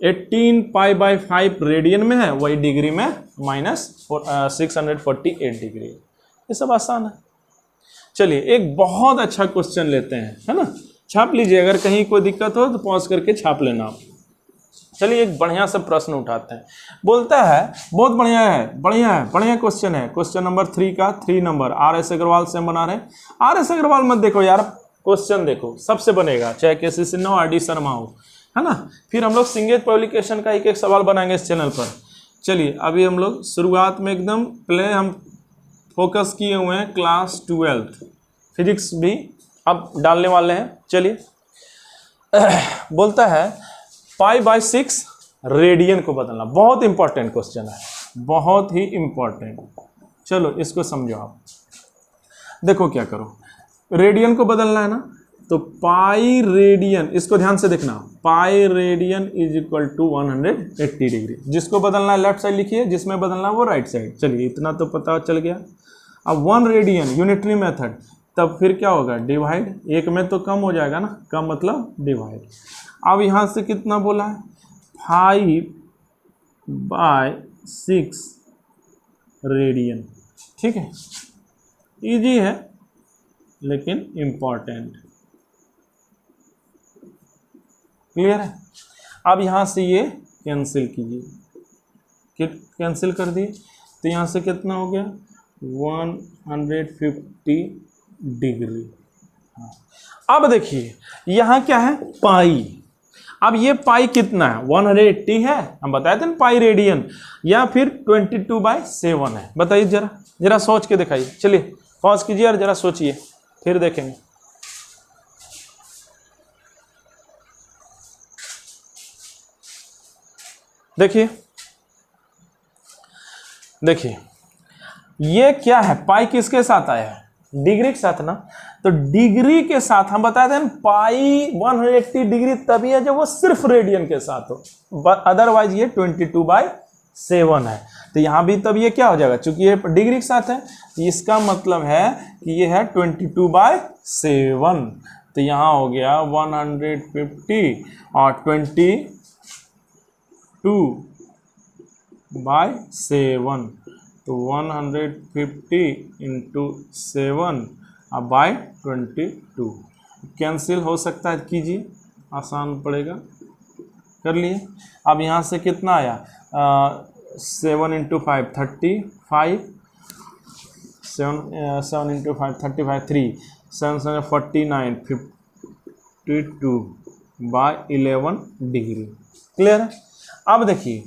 18 पाई बाई 5 रेडियन में है वही डिग्री में -648 डिग्री। ये सब आसान है। चलिए एक बहुत अच्छा क्वेश्चन लेते हैं, है ना, छाप लीजिए, अगर कहीं कोई दिक्कत हो तो पॉज करके छाप लेना आप। चलिए एक बढ़िया सा प्रश्न उठाते हैं, बोलता है बहुत बढ़िया है, बढ़िया क्वेश्चन है। क्वेश्चन नंबर 3 का 3 नंबर, RS अग्रवाल से हम बना रहे हैं। RS अग्रवाल मत देखो यार, क्वेश्चन देखो, सबसे बनेगा, चाहे KC सिन्हा हो RD शर्मा हो, है ना। फिर हम लोग सिंगेज पब्लिकेशन का एक एक सवाल बनाएंगे इस चैनल पर। चलिए अभी हम लोग शुरुआत में एकदम पहले हम फोकस किए हुए हैं क्लास 12 फिजिक्स भी अब डालने वाले हैं। चलिए बोलता है π/6 रेडियन को बदलना। बहुत इंपॉर्टेंट क्वेश्चन है, बहुत ही इंपॉर्टेंट। चलो इसको समझो आप। देखो क्या करो, रेडियन को बदलना है ना, तो पाई रेडियन, इसको ध्यान से देखना, pi radian is equal to 180 degree. जिसको बदलना है लेफ्ट साइड लिखिए, जिसमें बदलना है वो राइट साइड। चलिए इतना तो पता चल गया। अब 1 रेडियन यूनिटरी मेथड, तब फिर क्या होगा, डिवाइड। एक में तो कम हो जाएगा ना, कम मतलब डिवाइड। अब यहाँ से कितना बोला है, 5/6 रेडियन। ठीक है, इजी है लेकिन इम्पॉर्टेंट। क्लियर है। अब यहाँ से ये कैंसिल कीजिए, कैंसिल कर दिए, तो यहाँ से कितना हो गया, 150 डिग्री। अब देखिए यहाँ क्या है, पाई। अब ये पाई कितना है, 180 है, हम बताए थे ना पाई रेडियन, या फिर 22/7 है। बताइए जरा, जरा सोच के दिखाइए। चलिए पॉज कीजिए और जरा सोचिए, फिर देखेंगे। देखिए देखिए ये क्या है, पाई किसके साथ आया है, डिग्री के साथ ना। तो डिग्री के साथ हम बताए थे पाई 180 डिग्री तभी है जब वो सिर्फ रेडियन के साथ हो, अदरवाइज ये 22/7 है। तो यहाँ भी तब ये क्या हो जाएगा, चूंकि ये डिग्री के साथ है, तो इसका मतलब है कि ये है 22/7। तो यहाँ हो गया 150 और 22/7, तो 150 इंटू 7 बाय 22 कैंसिल हो सकता है, कीजिए, आसान पड़ेगा। कर लिए। अब यहाँ से कितना आया, 7 इंटू 5 35, 7 इंटू 5 35, 3 7 7 49, 52/11 डिग्री। क्लियर है। अब देखिए,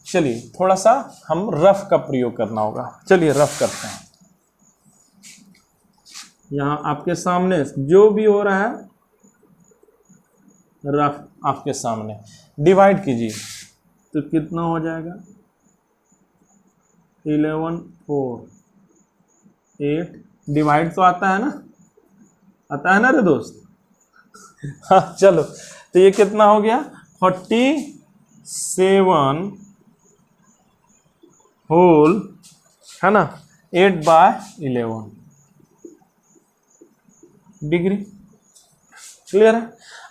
चलिए थोड़ा सा हम रफ का प्रयोग करना होगा। चलिए रफ करते हैं। यहाँ आपके सामने जो भी हो रहा है रफ आपके सामने, डिवाइड कीजिए तो कितना हो जाएगा, 11 4 8। डिवाइड तो आता है ना, आता है ना रे दोस्त। हाँ चलो, तो ये कितना हो गया, 47 होल, है ना, 8/11 डिग्री। क्लियर है।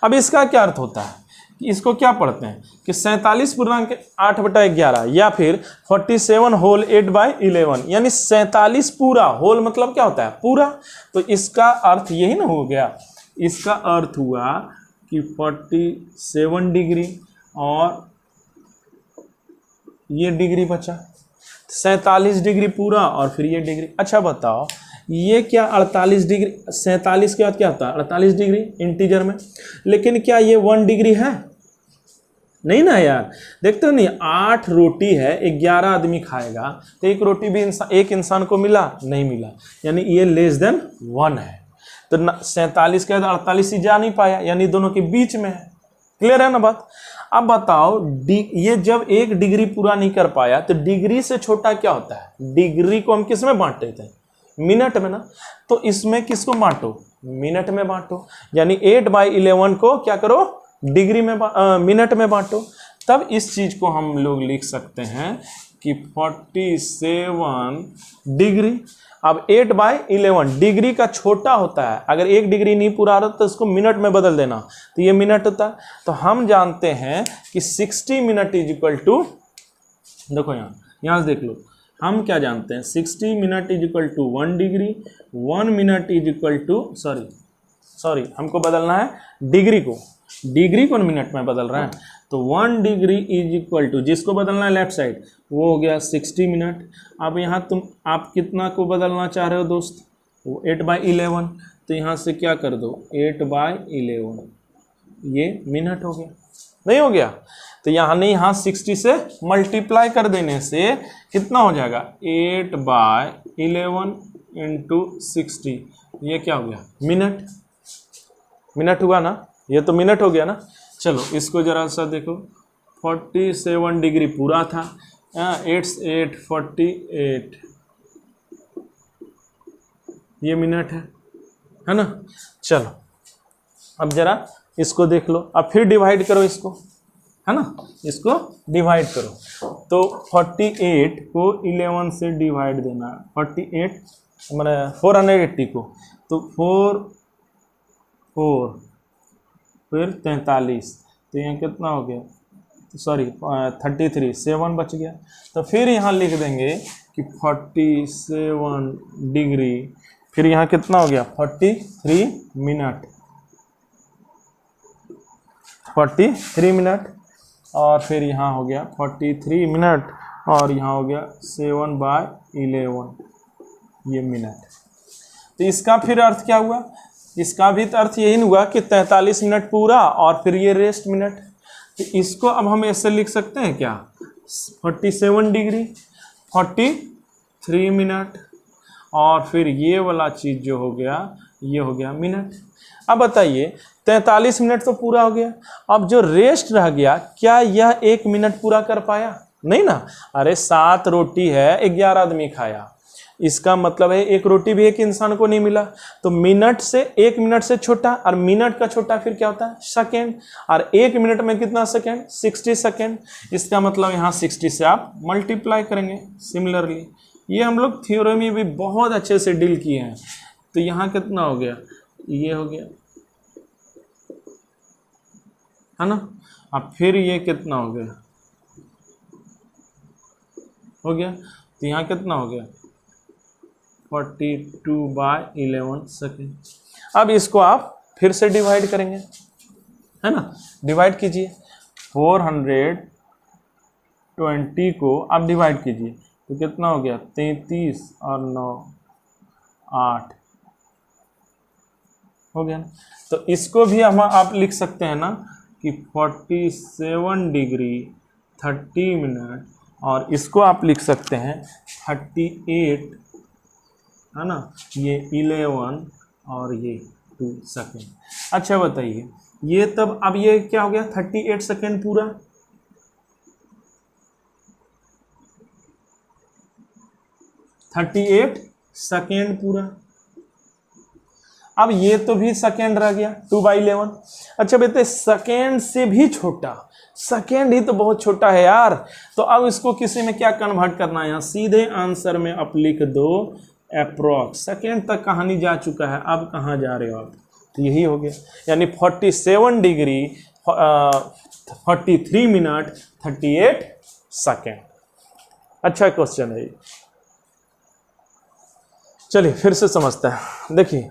अब इसका क्या अर्थ होता है कि इसको क्या पढ़ते हैं कि 47/8/11 या फिर 47 होल 8/11, यानी 47 पूरा, होल मतलब क्या होता है, पूरा। तो इसका अर्थ यही ना हो गया, इसका अर्थ हुआ कि 47 डिग्री और ये डिग्री बचा, 47 डिग्री पूरा और फिर ये डिग्री। अच्छा बताओ, ये क्या 48 डिग्री, 47 के बाद क्या होता है 48 डिग्री इंटीजर में, लेकिन क्या ये 1 डिग्री है, नहीं ना यार। देखते हो नहीं, 8 रोटी है, 11 आदमी खाएगा, तो एक रोटी भी एक इंसान को मिला, नहीं मिला, यानी ये लेस देन 1 है। तो 47 के बाद 48 ही जा नहीं पाया, यानी दोनों के बीच में है। क्लियर है ना बात। अब बताओ, ये जब 1 डिग्री पूरा नहीं कर पाया, तो डिग्री से छोटा क्या होता है, डिग्री को हम किस में बांटते थे, मिनट में ना। तो इसमें किसको बांटो, मिनट में बांटो, यानी 8/11 को क्या करो, डिग्री में मिनट में बांटो। तब इस चीज को हम लोग लिख सकते हैं कि 47 डिग्री। अब 8/11 डिग्री का छोटा होता है, अगर 1 डिग्री नहीं पूरा रहा तो इसको मिनट में बदल देना, तो ये मिनट होता है। तो हम जानते हैं कि 60 मिनट इज इक्वल टू, देखो यहाँ से देख लो, हम क्या जानते हैं, 60 minute is equal to 1 degree, 1 minute is equal to, sorry हमको बदलना है डिग्री को मिनट में बदल रहे हैं। तो 1 डिग्री इज इक्वल टू, जिसको बदलना है लेफ्ट साइड, वो हो गया 60 मिनट। अब यहाँ आप कितना को बदलना चाह रहे हो दोस्त, 8/11, तो यहाँ से क्या कर दो, 8/11, ये मिनट हो गया। नहीं हो गया? तो यहाँ नहीं, यहाँ 60 से मल्टीप्लाई कर देने से कितना हो जाएगा 8/11 इंटू 60, ये क्या हो गया मिनट, मिनट हुआ ना, ये तो मिनट हो गया ना। चलो इसको जरा सा देखो, 47 डिग्री पूरा था, 8 48 ये मिनट है ना। चलो अब जरा इसको देख लो, अब फिर डिवाइड करो इसको, है ना, इसको डिवाइड करो। तो 48 को 11 से डिवाइड देना, 48 मैंने 480 को, तो 4 फिर 43, तो यहाँ कितना हो गया, सॉरी 33, 7 बच गया। तो फिर यहाँ लिख देंगे कि 47 डिग्री, फिर यहाँ कितना हो गया 43 मिनट, 43 मिनट, और फिर यहाँ हो गया 43 मिनट, और यहाँ हो गया 7/11 ये मिनट। तो इसका फिर अर्थ क्या हुआ, इसका भी तो अर्थ यही हुआ कि 43 मिनट पूरा और फिर ये रेस्ट मिनट। तो इसको अब हम ऐसे लिख सकते हैं क्या, 47 डिग्री 43 मिनट, और फिर ये वाला चीज़ जो हो गया ये हो गया मिनट। अब बताइए 43 मिनट तो पूरा हो गया, अब जो रेस्ट रह गया क्या यह 1 मिनट पूरा कर पाया? नहीं ना। अरे 7 रोटी है, 11 आदमी खाया, इसका मतलब है 1 रोटी भी एक इंसान को नहीं मिला। तो मिनट से 1 मिनट से छोटा, और मिनट का छोटा फिर क्या होता है सेकेंड, और 1 मिनट में कितना सेकेंड 60 सेकेंड। इसका मतलब यहाँ 60 से आप मल्टीप्लाई करेंगे। सिमिलरली ये हम लोग थ्योरी में भी बहुत अच्छे से डील किए हैं। तो यहाँ कितना हो गया, ये हो गया, है ना। अब फिर ये कितना हो गया, हो गया। तो यहाँ कितना हो गया 42/11 सेकेंड। अब इसको आप फिर से डिवाइड करेंगे, है ना, डिवाइड कीजिए, 420 को आप डिवाइड कीजिए, तो कितना हो गया 33 और 9 8 हो गया ना। तो इसको भी हम आप लिख सकते हैं ना कि 47 डिग्री 30 मिनट, और इसको आप लिख सकते हैं 38, है ना, ये 11 और ये 2 सेकेंड। अच्छा बताइए ये तब अब ये क्या हो गया 38 सेकेंड पूरा, 38 सेकेंड पूरा। अब ये तो भी सेकेंड रह गया 2/11। अच्छा बेटे सेकेंड से भी छोटा, सेकेंड ही तो बहुत छोटा है यार। तो अब इसको किसी में क्या कन्वर्ट करना है, यहाँ सीधे आंसर में आप लिख दो अप्रॉक्स। सेकेंड तक कहानी जा चुका है, अब कहाँ जा रहे हो आप, तो यही हो गया। यानी 47 डिग्री 43 मिनट 38 सेकेंड। अच्छा क्वेश्चन है ये। चलिए फिर से समझते हैं। देखिए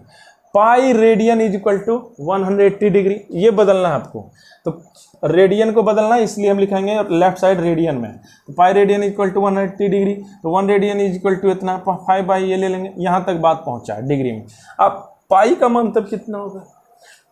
pi radian is equal to 180 degree, ये बदलना है आपको। तो रेडियन को बदलना है, इसलिए हम लिखेंगे लेफ्ट साइड रेडियन में। तो pi radian is equal to 180 degree, तो 1 रेडियन इज इक्वल टू इतना 5 ये ले लेंगे। यहाँ तक बात पहुँचा है डिग्री में। अब पाई का मान तब कितना होगा,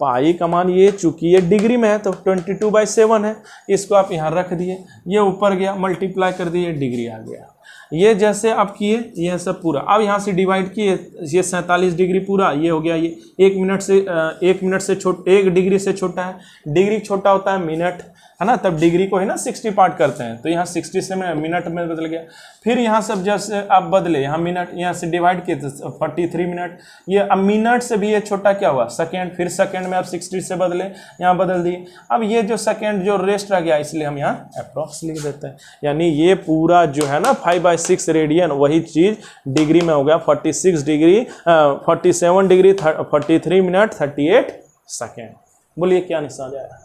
पाई का मान ये चूंकि ये डिग्री में है तो 22/7 है, इसको आप यहाँ रख दिए, ये ऊपर गया मल्टीप्लाई कर दिए, डिग्री आ गया। ये जैसे आप किए ये सब पूरा, अब यहाँ से डिवाइड किए, ये 47 डिग्री पूरा, ये हो गया। ये 1 मिनट से 1 डिग्री से छोटा है, डिग्री छोटा होता है मिनट, है ना, तब डिग्री को है ना 60 पार्ट करते हैं, तो यहाँ 60 से मिनट में बदल गया। फिर यहाँ सब जैसे आप बदले, यहाँ मिनट, यहाँ से डिवाइड किए तो 43 मिनट। ये अब मिनट से भी ये छोटा क्या हुआ सेकेंड, फिर सेकेंड में आप 60 से बदले, यहाँ बदल दिए। अब ये जो सेकेंड जो रेस्ट रह गया, इसलिए हम यहाँ अप्रॉक्स लिख देते हैं। यानी ये पूरा जो है ना 5/6 रेडियन, वही चीज़ डिग्री में हो गया 46 डिग्री 47 डिग्री 43 मिनट 38 सेकेंड। बोलिए क्या निशान आया,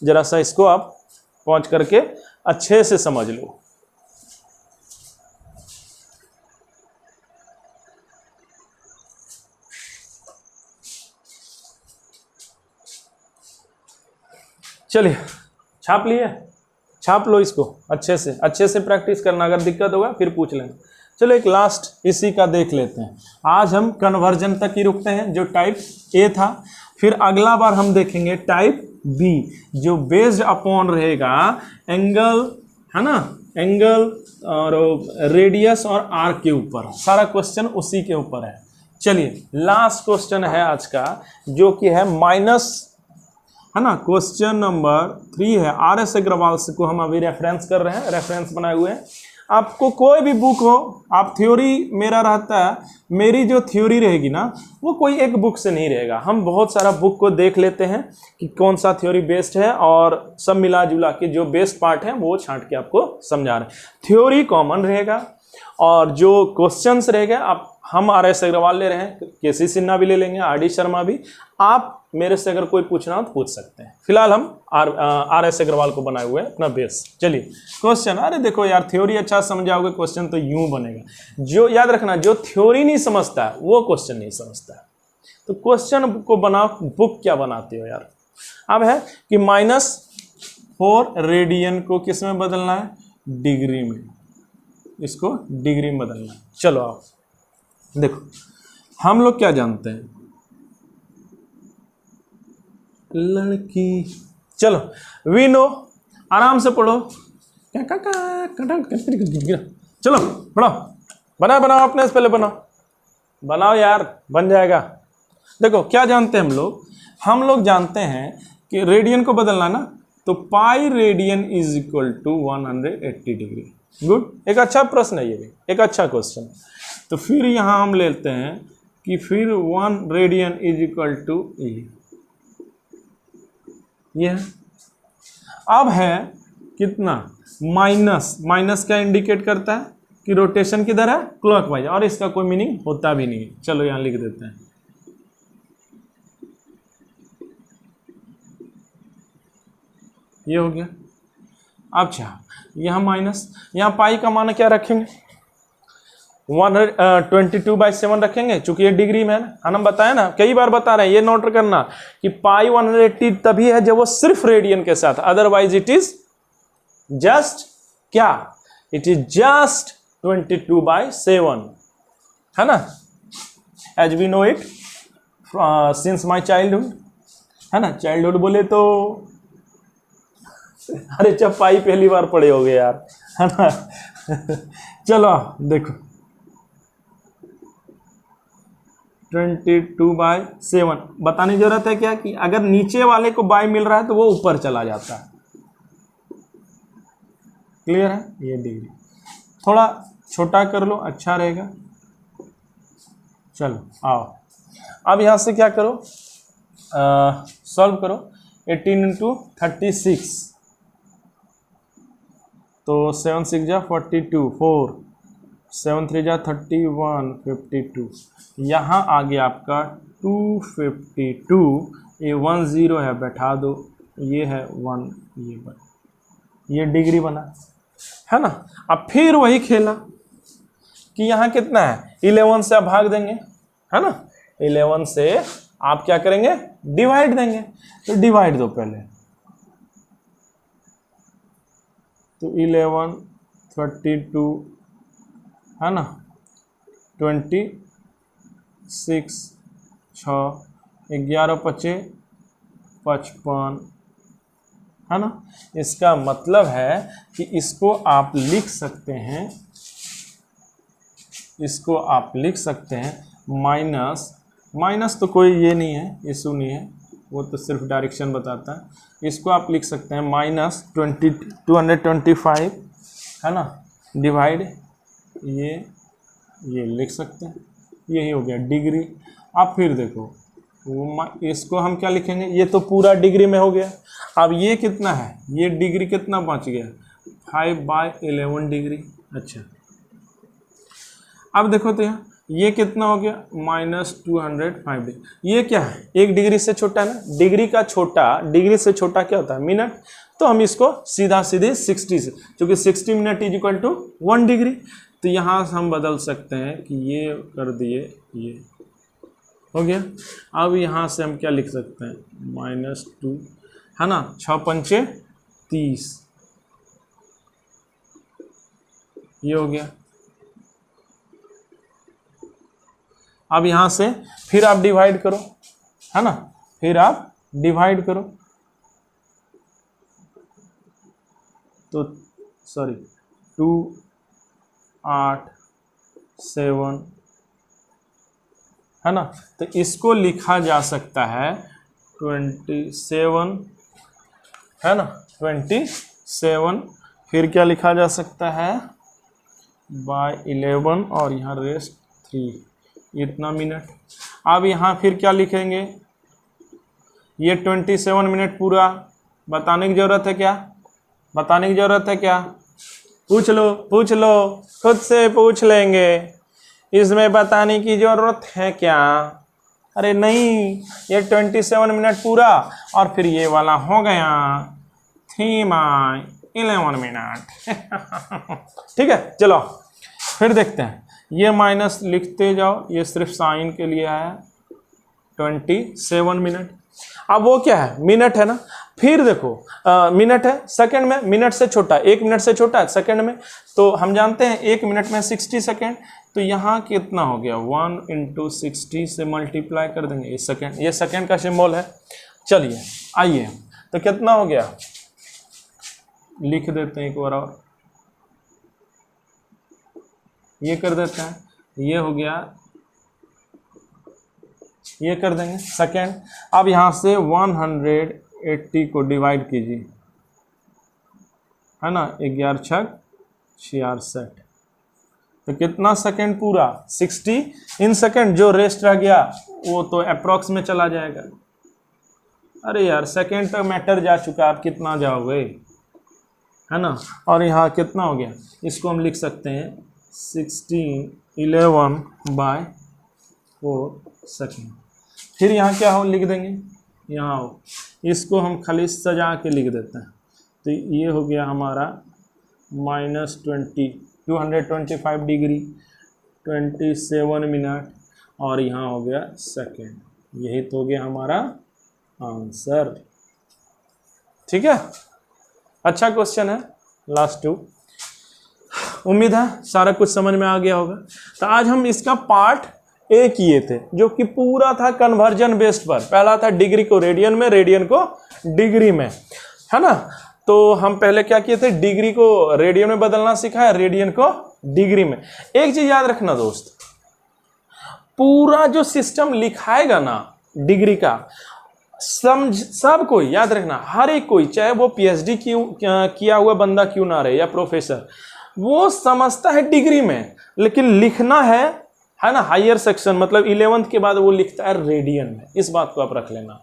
जरा सा इसको आप पहुंच करके अच्छे से समझ लो। चलिए छाप लिए, छाप लो इसको अच्छे से प्रैक्टिस करना, अगर दिक्कत होगा फिर पूछ लेंगे। चलो एक लास्ट इसी का देख लेते हैं। आज हम कन्वर्जन तक ही रुकते हैं, जो टाइप ए था। फिर अगला बार हम देखेंगे टाइप बी, जो बेस्ड अपॉन रहेगा एंगल, है ना, एंगल और रेडियस और आर्क के ऊपर। सारा क्वेश्चन उसी के ऊपर है। चलिए लास्ट क्वेश्चन है आज का, जो कि है माइनस, है ना, क्वेश्चन नंबर 3 है। RS अग्रवाल से को हम अभी रेफरेंस कर रहे हैं, रेफरेंस बनाए हुए हैं। आपको कोई भी बुक हो, आप थ्योरी, मेरा रहता है, मेरी जो थ्योरी रहेगी ना वो कोई एक बुक से नहीं रहेगा। हम बहुत सारा बुक को देख लेते हैं कि कौन सा थ्योरी बेस्ड है, और सब मिला जुला के जो बेस्ट पार्ट है वो छांट के आपको समझा रहे हैं। थ्योरी कॉमन रहेगा और जो क्वेश्चंस रहेगा, आप हम RS अग्रवाल ले रहे हैं, KC सिन्हा भी ले लेंगे, RD शर्मा भी। आप मेरे से अगर कोई पूछना हो तो पूछ सकते हैं। फिलहाल हम RS अग्रवाल को बनाए हुए हैं अपना बेस। चलिए क्वेश्चन, अरे देखो यार, थ्योरी अच्छा समझाओगे क्वेश्चन तो यूं बनेगा। जो याद रखना, जो थ्योरी नहीं समझता है वो क्वेश्चन नहीं समझता है। तो क्वेश्चन को बनाओ, बुक क्या बनाते हो यार। अब है कि -4 रेडियन को किस में बदलना है, डिग्री में, इसको डिग्री में बदलना है। चलो आओ देखो, हम लोग क्या जानते हैं, लड़की, चलो वी नो, आराम से पढ़ो, चलो पढ़ो, बनाओ बनाओ, अपने से पहले बनाओ यार, बन जाएगा। देखो क्या जानते हैं हम लोग जानते हैं कि रेडियन को बदलना ना, तो pi radian is equal to 180 degree. Good, एक अच्छा प्रश्न है ये भी, एक अच्छा क्वेश्चन। तो फिर यहाँ हम लेते हैं कि फिर 1 रेडियन इज इक्वल टू ये है। अब है कितना, माइनस क्या इंडिकेट करता है कि रोटेशन किधर है, क्लॉकवाइज, और इसका कोई मीनिंग होता भी नहीं है। चलो यहाँ लिख देते हैं, ये हो गया। अच्छा यहाँ माइनस, यहाँ पाई का मान क्या रखेंगे, 122/7 रखेंगे, चूंकि ये डिग्री में है ना। हम बताए ना, कई बार बता रहे हैं, ये नोट करना कि पाई 180 तभी है जब वो सिर्फ रेडियन के साथ, अदरवाइज इट इज जस्ट क्या, इट इज जस्ट 22/7, है ना, as we know it since my childhood, है ना। चाइल्डहुड बोले तो अरे जब पाई पहली बार पढ़े होगे यार, है ना। चलो देखो 22/7 बताने की जरूरत है क्या, कि अगर नीचे वाले को बाय मिल रहा है तो वो ऊपर चला जाता है। क्लियर है, ये डिग्री थोड़ा छोटा कर लो, अच्छा रहेगा। चलो आओ, अब यहां से क्या करो, सॉल्व करो। 18 × 36, तो 7 6 जा 42, 4 7 3 जा 31, 52, यहाँ आ गया आपका 252। ये 1 0 है, बैठा दो, ये है 1, ये डिग्री बना, है ना। अब फिर वही खेला कि यहाँ कितना है, 11 से आप भाग देंगे, है ना, 11 से आप क्या करेंगे, डिवाइड देंगे। तो डिवाइड दो पहले, तो 11 32, है ना, 26, 6 11 25 55, है ना। इसका मतलब है कि इसको आप लिख सकते हैं, इसको आप लिख सकते हैं माइनस तो कोई ये नहीं है, इशू नहीं है, वो तो सिर्फ डायरेक्शन बताता है। इसको आप लिख सकते हैं -225, है ना, डिवाइड ये लिख सकते हैं, यही हो गया डिग्री। अब फिर देखो इसको हम क्या लिखेंगे, ये तो पूरा डिग्री में हो गया। अब ये कितना है, ये डिग्री कितना बच गया, 5/11 डिग्री। अच्छा अब देखो तो यहाँ ये कितना हो गया, -205 डिग्री। ये क्या है, 1 डिग्री से छोटा है ना, डिग्री से छोटा क्या होता है, मिनट। तो हम इसको सीधा सीधे 60 से, क्योंकि 60 minute is equal to 1 degree, तो यहाँ से हम बदल सकते हैं कि ये कर दिए, ये हो गया। अब यहाँ से हम क्या लिख सकते हैं, -2, है ना, 6 पंचे 30, ये हो गया। अब यहाँ से फिर आप डिवाइड करो, है ना, फिर आप डिवाइड करो, तो सॉरी 2 8 7 है ना, तो इसको लिखा जा सकता है 27 है ना, 27, फिर क्या लिखा जा सकता है बाय 11 और यहाँ रेस्ट 3, इतना मिनट। अब यहाँ फिर क्या लिखेंगे, ये 27 मिनट पूरा बताने की ज़रूरत है क्या, बताने की ज़रूरत है क्या, पूछ लो खुद से पूछ लेंगे, इसमें बताने की ज़रूरत है क्या, अरे नहीं, ये 27 मिनट पूरा और फिर ये वाला हो गया 3/11 मिनट। ठीक है, चलो फिर देखते हैं, ये माइनस लिखते जाओ, ये सिर्फ साइन के लिए आया 27 मिनट। अब वो क्या है, मिनट है ना, फिर देखो मिनट है सेकंड में, मिनट से छोटा, 1 मिनट से छोटा है सेकंड में, तो हम जानते हैं 1 मिनट में 60 सेकंड, तो यहाँ कितना हो गया 1 × 60 से मल्टीप्लाई कर देंगे, ये सेकंड का सिंबल है। चलिए आइए, तो कितना हो गया लिख देते हैं एक बार और, ये कर देते हैं, ये हो गया, ये कर देंगे सेकेंड। अब यहाँ से 180 को डिवाइड कीजिए, है ना, 11 × 6 = 66, तो कितना सेकेंड पूरा 60 इन सेकेंड, जो रेस्ट रह गया वो तो अप्रॉक्स में चला जाएगा। अरे यार सेकेंड तक मैटर जा चुका, आप कितना जाओगे, है ना, और यहाँ कितना हो गया, इसको हम लिख सकते हैं 16/11/4 सेकेंड। फिर यहाँ क्या हो लिख देंगे, यहाँ हो, इसको हम खाली सजा के लिख देते हैं, तो ये हो गया हमारा -225 डिग्री 27 मिनट और यहाँ हो गया सेकेंड, यही तो हो गया हमारा आंसर। ठीक है, अच्छा क्वेश्चन है लास्ट 2, उम्मीद है सारा कुछ समझ में आ गया होगा। तो आज हम इसका पार्ट ए किए थे, जो कि पूरा था कन्वर्जन बेस्ड पर, पहला था डिग्री को रेडियन में, रेडियन को डिग्री में, है ना। तो हम पहले क्या किए थे, डिग्री को रेडियन में बदलना सीखा है, रेडियन को डिग्री में। एक चीज याद रखना दोस्त, पूरा जो सिस्टम लिखाएगा ना डिग्री का, सब कोई याद रखना, हर एक कोई, चाहे वो पीएचडी किया हुआ बंदा क्यों ना रहे या प्रोफेसर, वो समझता है डिग्री में, लेकिन लिखना है ना हायर सेक्शन, मतलब 11th के बाद वो लिखता है रेडियन में। इस बात को आप रख लेना,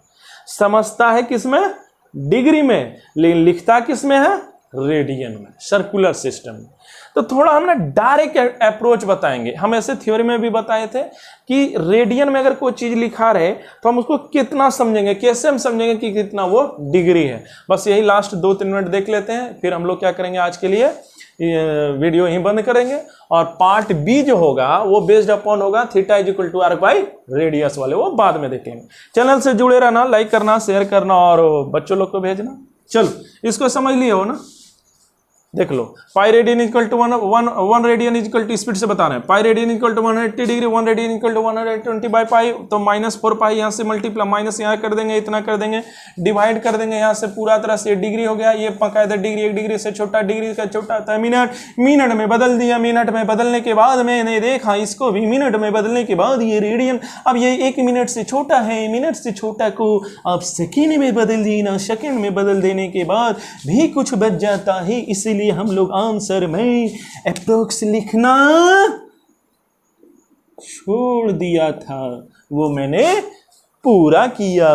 समझता है किसमें, डिग्री में, लेकिन लिखता किसमें है, रेडियन में, सर्कुलर सिस्टम में। तो थोड़ा हम ना डायरेक्ट अप्रोच बताएंगे, हम ऐसे थ्योरी में भी बताए थे कि रेडियन में अगर कोई चीज लिखा रहे तो हम उसको कितना समझेंगे, कैसे हम समझेंगे कि कितना वो डिग्री है। बस यही लास्ट 2-3 मिनट देख लेते हैं, फिर हम लोग क्या करेंगे, आज के लिए वीडियो यहीं बंद करेंगे, और पार्ट बी जो होगा वो बेस्ड अपॉन होगा θ = arc/radius वाले, वो बाद में देखेंगे। चैनल से जुड़े रहना, लाइक करना, शेयर करना और बच्चों लोग को भेजना। चलो इसको समझ लिए हो ना, देख लो, pi radian equal to 1 radian equal to, speed से बता रहे हैं, pi radian equal to 180 degree, 1 radian equal to 120/पाई, तो -4 पाई यहाँ से मल्टीप्लाई, माइनस यहाँ कर देंगे, इतना कर देंगे, डिवाइड कर देंगे यहाँ से पूरा तरह से, डिग्री हो गया, ये बकायदा डिग्री, 1 डिग्री से छोटा, डिग्री का छोटा था मिनट, मिनट में बदल दिया, मिनट में बदलने के बाद मैंने देखा इसको भी मिनट में बदलने के बाद ये रेडियन, अब ये 1 मिनट से छोटा है, मिनट से छोटा को आप सेकेंड में बदल देना, सेकेंड में बदल देने के बाद भी कुछ बच जाता है, इसलिए हम लोग आंसर में अप्रोक्स लिखना छोड़ दिया था, वो मैंने पूरा किया।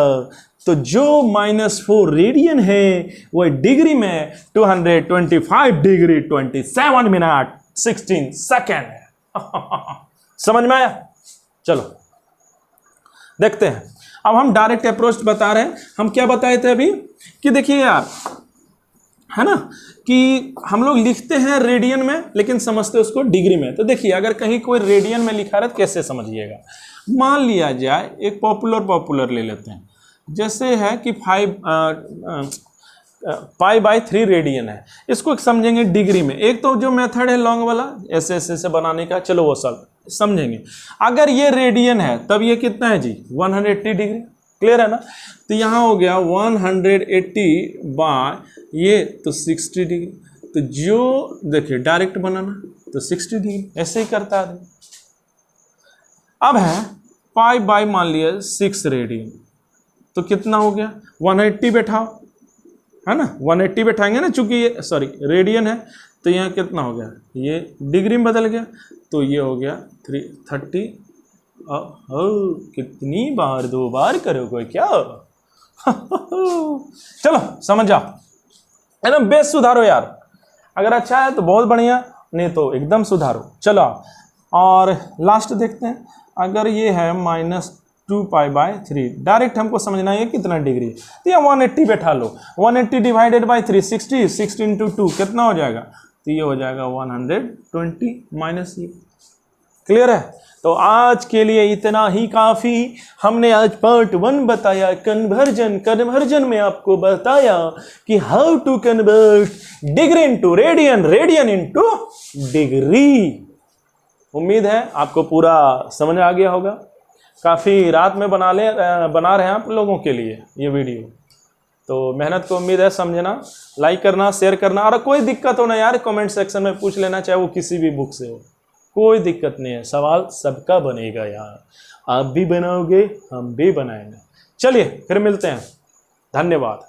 तो जो -4 रेडियन है वो डिग्री में 225 डिग्री 27 मिनट 16 सेकेंड है। समझ में आया? चलो देखते हैं, अब हम डायरेक्ट अप्रोच बता रहे हैं। हम क्या बताए थे अभी कि देखिए यार, है ना, कि हम लोग लिखते हैं रेडियन में लेकिन समझते उसको डिग्री में। तो देखिए अगर कहीं कोई रेडियन में लिखा रहा है तो कैसे समझिएगा। मान लिया जाए एक पॉपुलर ले लेते हैं, जैसे है कि 5π/3 रेडियन है, इसको समझेंगे डिग्री में। एक तो जो मेथड है लॉन्ग वाला ऐसे बनाने का, चलो वो सब समझेंगे। अगर ये रेडियन है तब ये कितना है जी 180 डिग्री, क्लियर है ना। तो यहाँ हो गया 180 बाय ये तो 60 डिग्री। तो जो देखिए डायरेक्ट बनाना तो 60 डिग्री, ऐसे ही करता है। अब है पाई बाय मान लिया 6 रेडियन, तो कितना हो गया 180 बैठाओ, है ना, 180 बैठाएंगे ना, चूंकि ये सॉरी रेडियन है, तो यहाँ कितना हो गया, ये डिग्री में बदल गया, तो ये हो गया 330। कितनी बार, 2 बार करोगे क्या? चलो समझ जाओ, है ना। बेस सुधारो यार, अगर अच्छा है तो बहुत बढ़िया, नहीं तो एकदम सुधारो। चलो और लास्ट देखते हैं, अगर ये है -2π/3, डायरेक्ट हमको समझना है कितना डिग्री है, तो ये 180 बैठा लो, 180 डिवाइडेड बाई 3 60, 60 × 2 कितना हो जाएगा, तो ये हो जाएगा 120 माइनस ये। क्लियर है। तो आज के लिए इतना ही काफ़ी। हमने आज पार्ट 1 बताया कन्वर्जन। कन्वर्जन में आपको बताया कि how to convert degree into radian, radian into degree. उम्मीद है आपको पूरा समझ आ गया होगा। काफ़ी रात में बना रहे हैं आप लोगों के लिए ये वीडियो, तो मेहनत को उम्मीद है समझना, लाइक करना, शेयर करना, और कोई दिक्कत हो ना यार कमेंट सेक्शन में पूछ लेना, चाहे वो किसी भी बुक से हो, कोई दिक्कत नहीं है, सवाल सबका बनेगा यार, आप भी बनाओगे हम भी बनाएंगे। चलिए फिर मिलते हैं, धन्यवाद।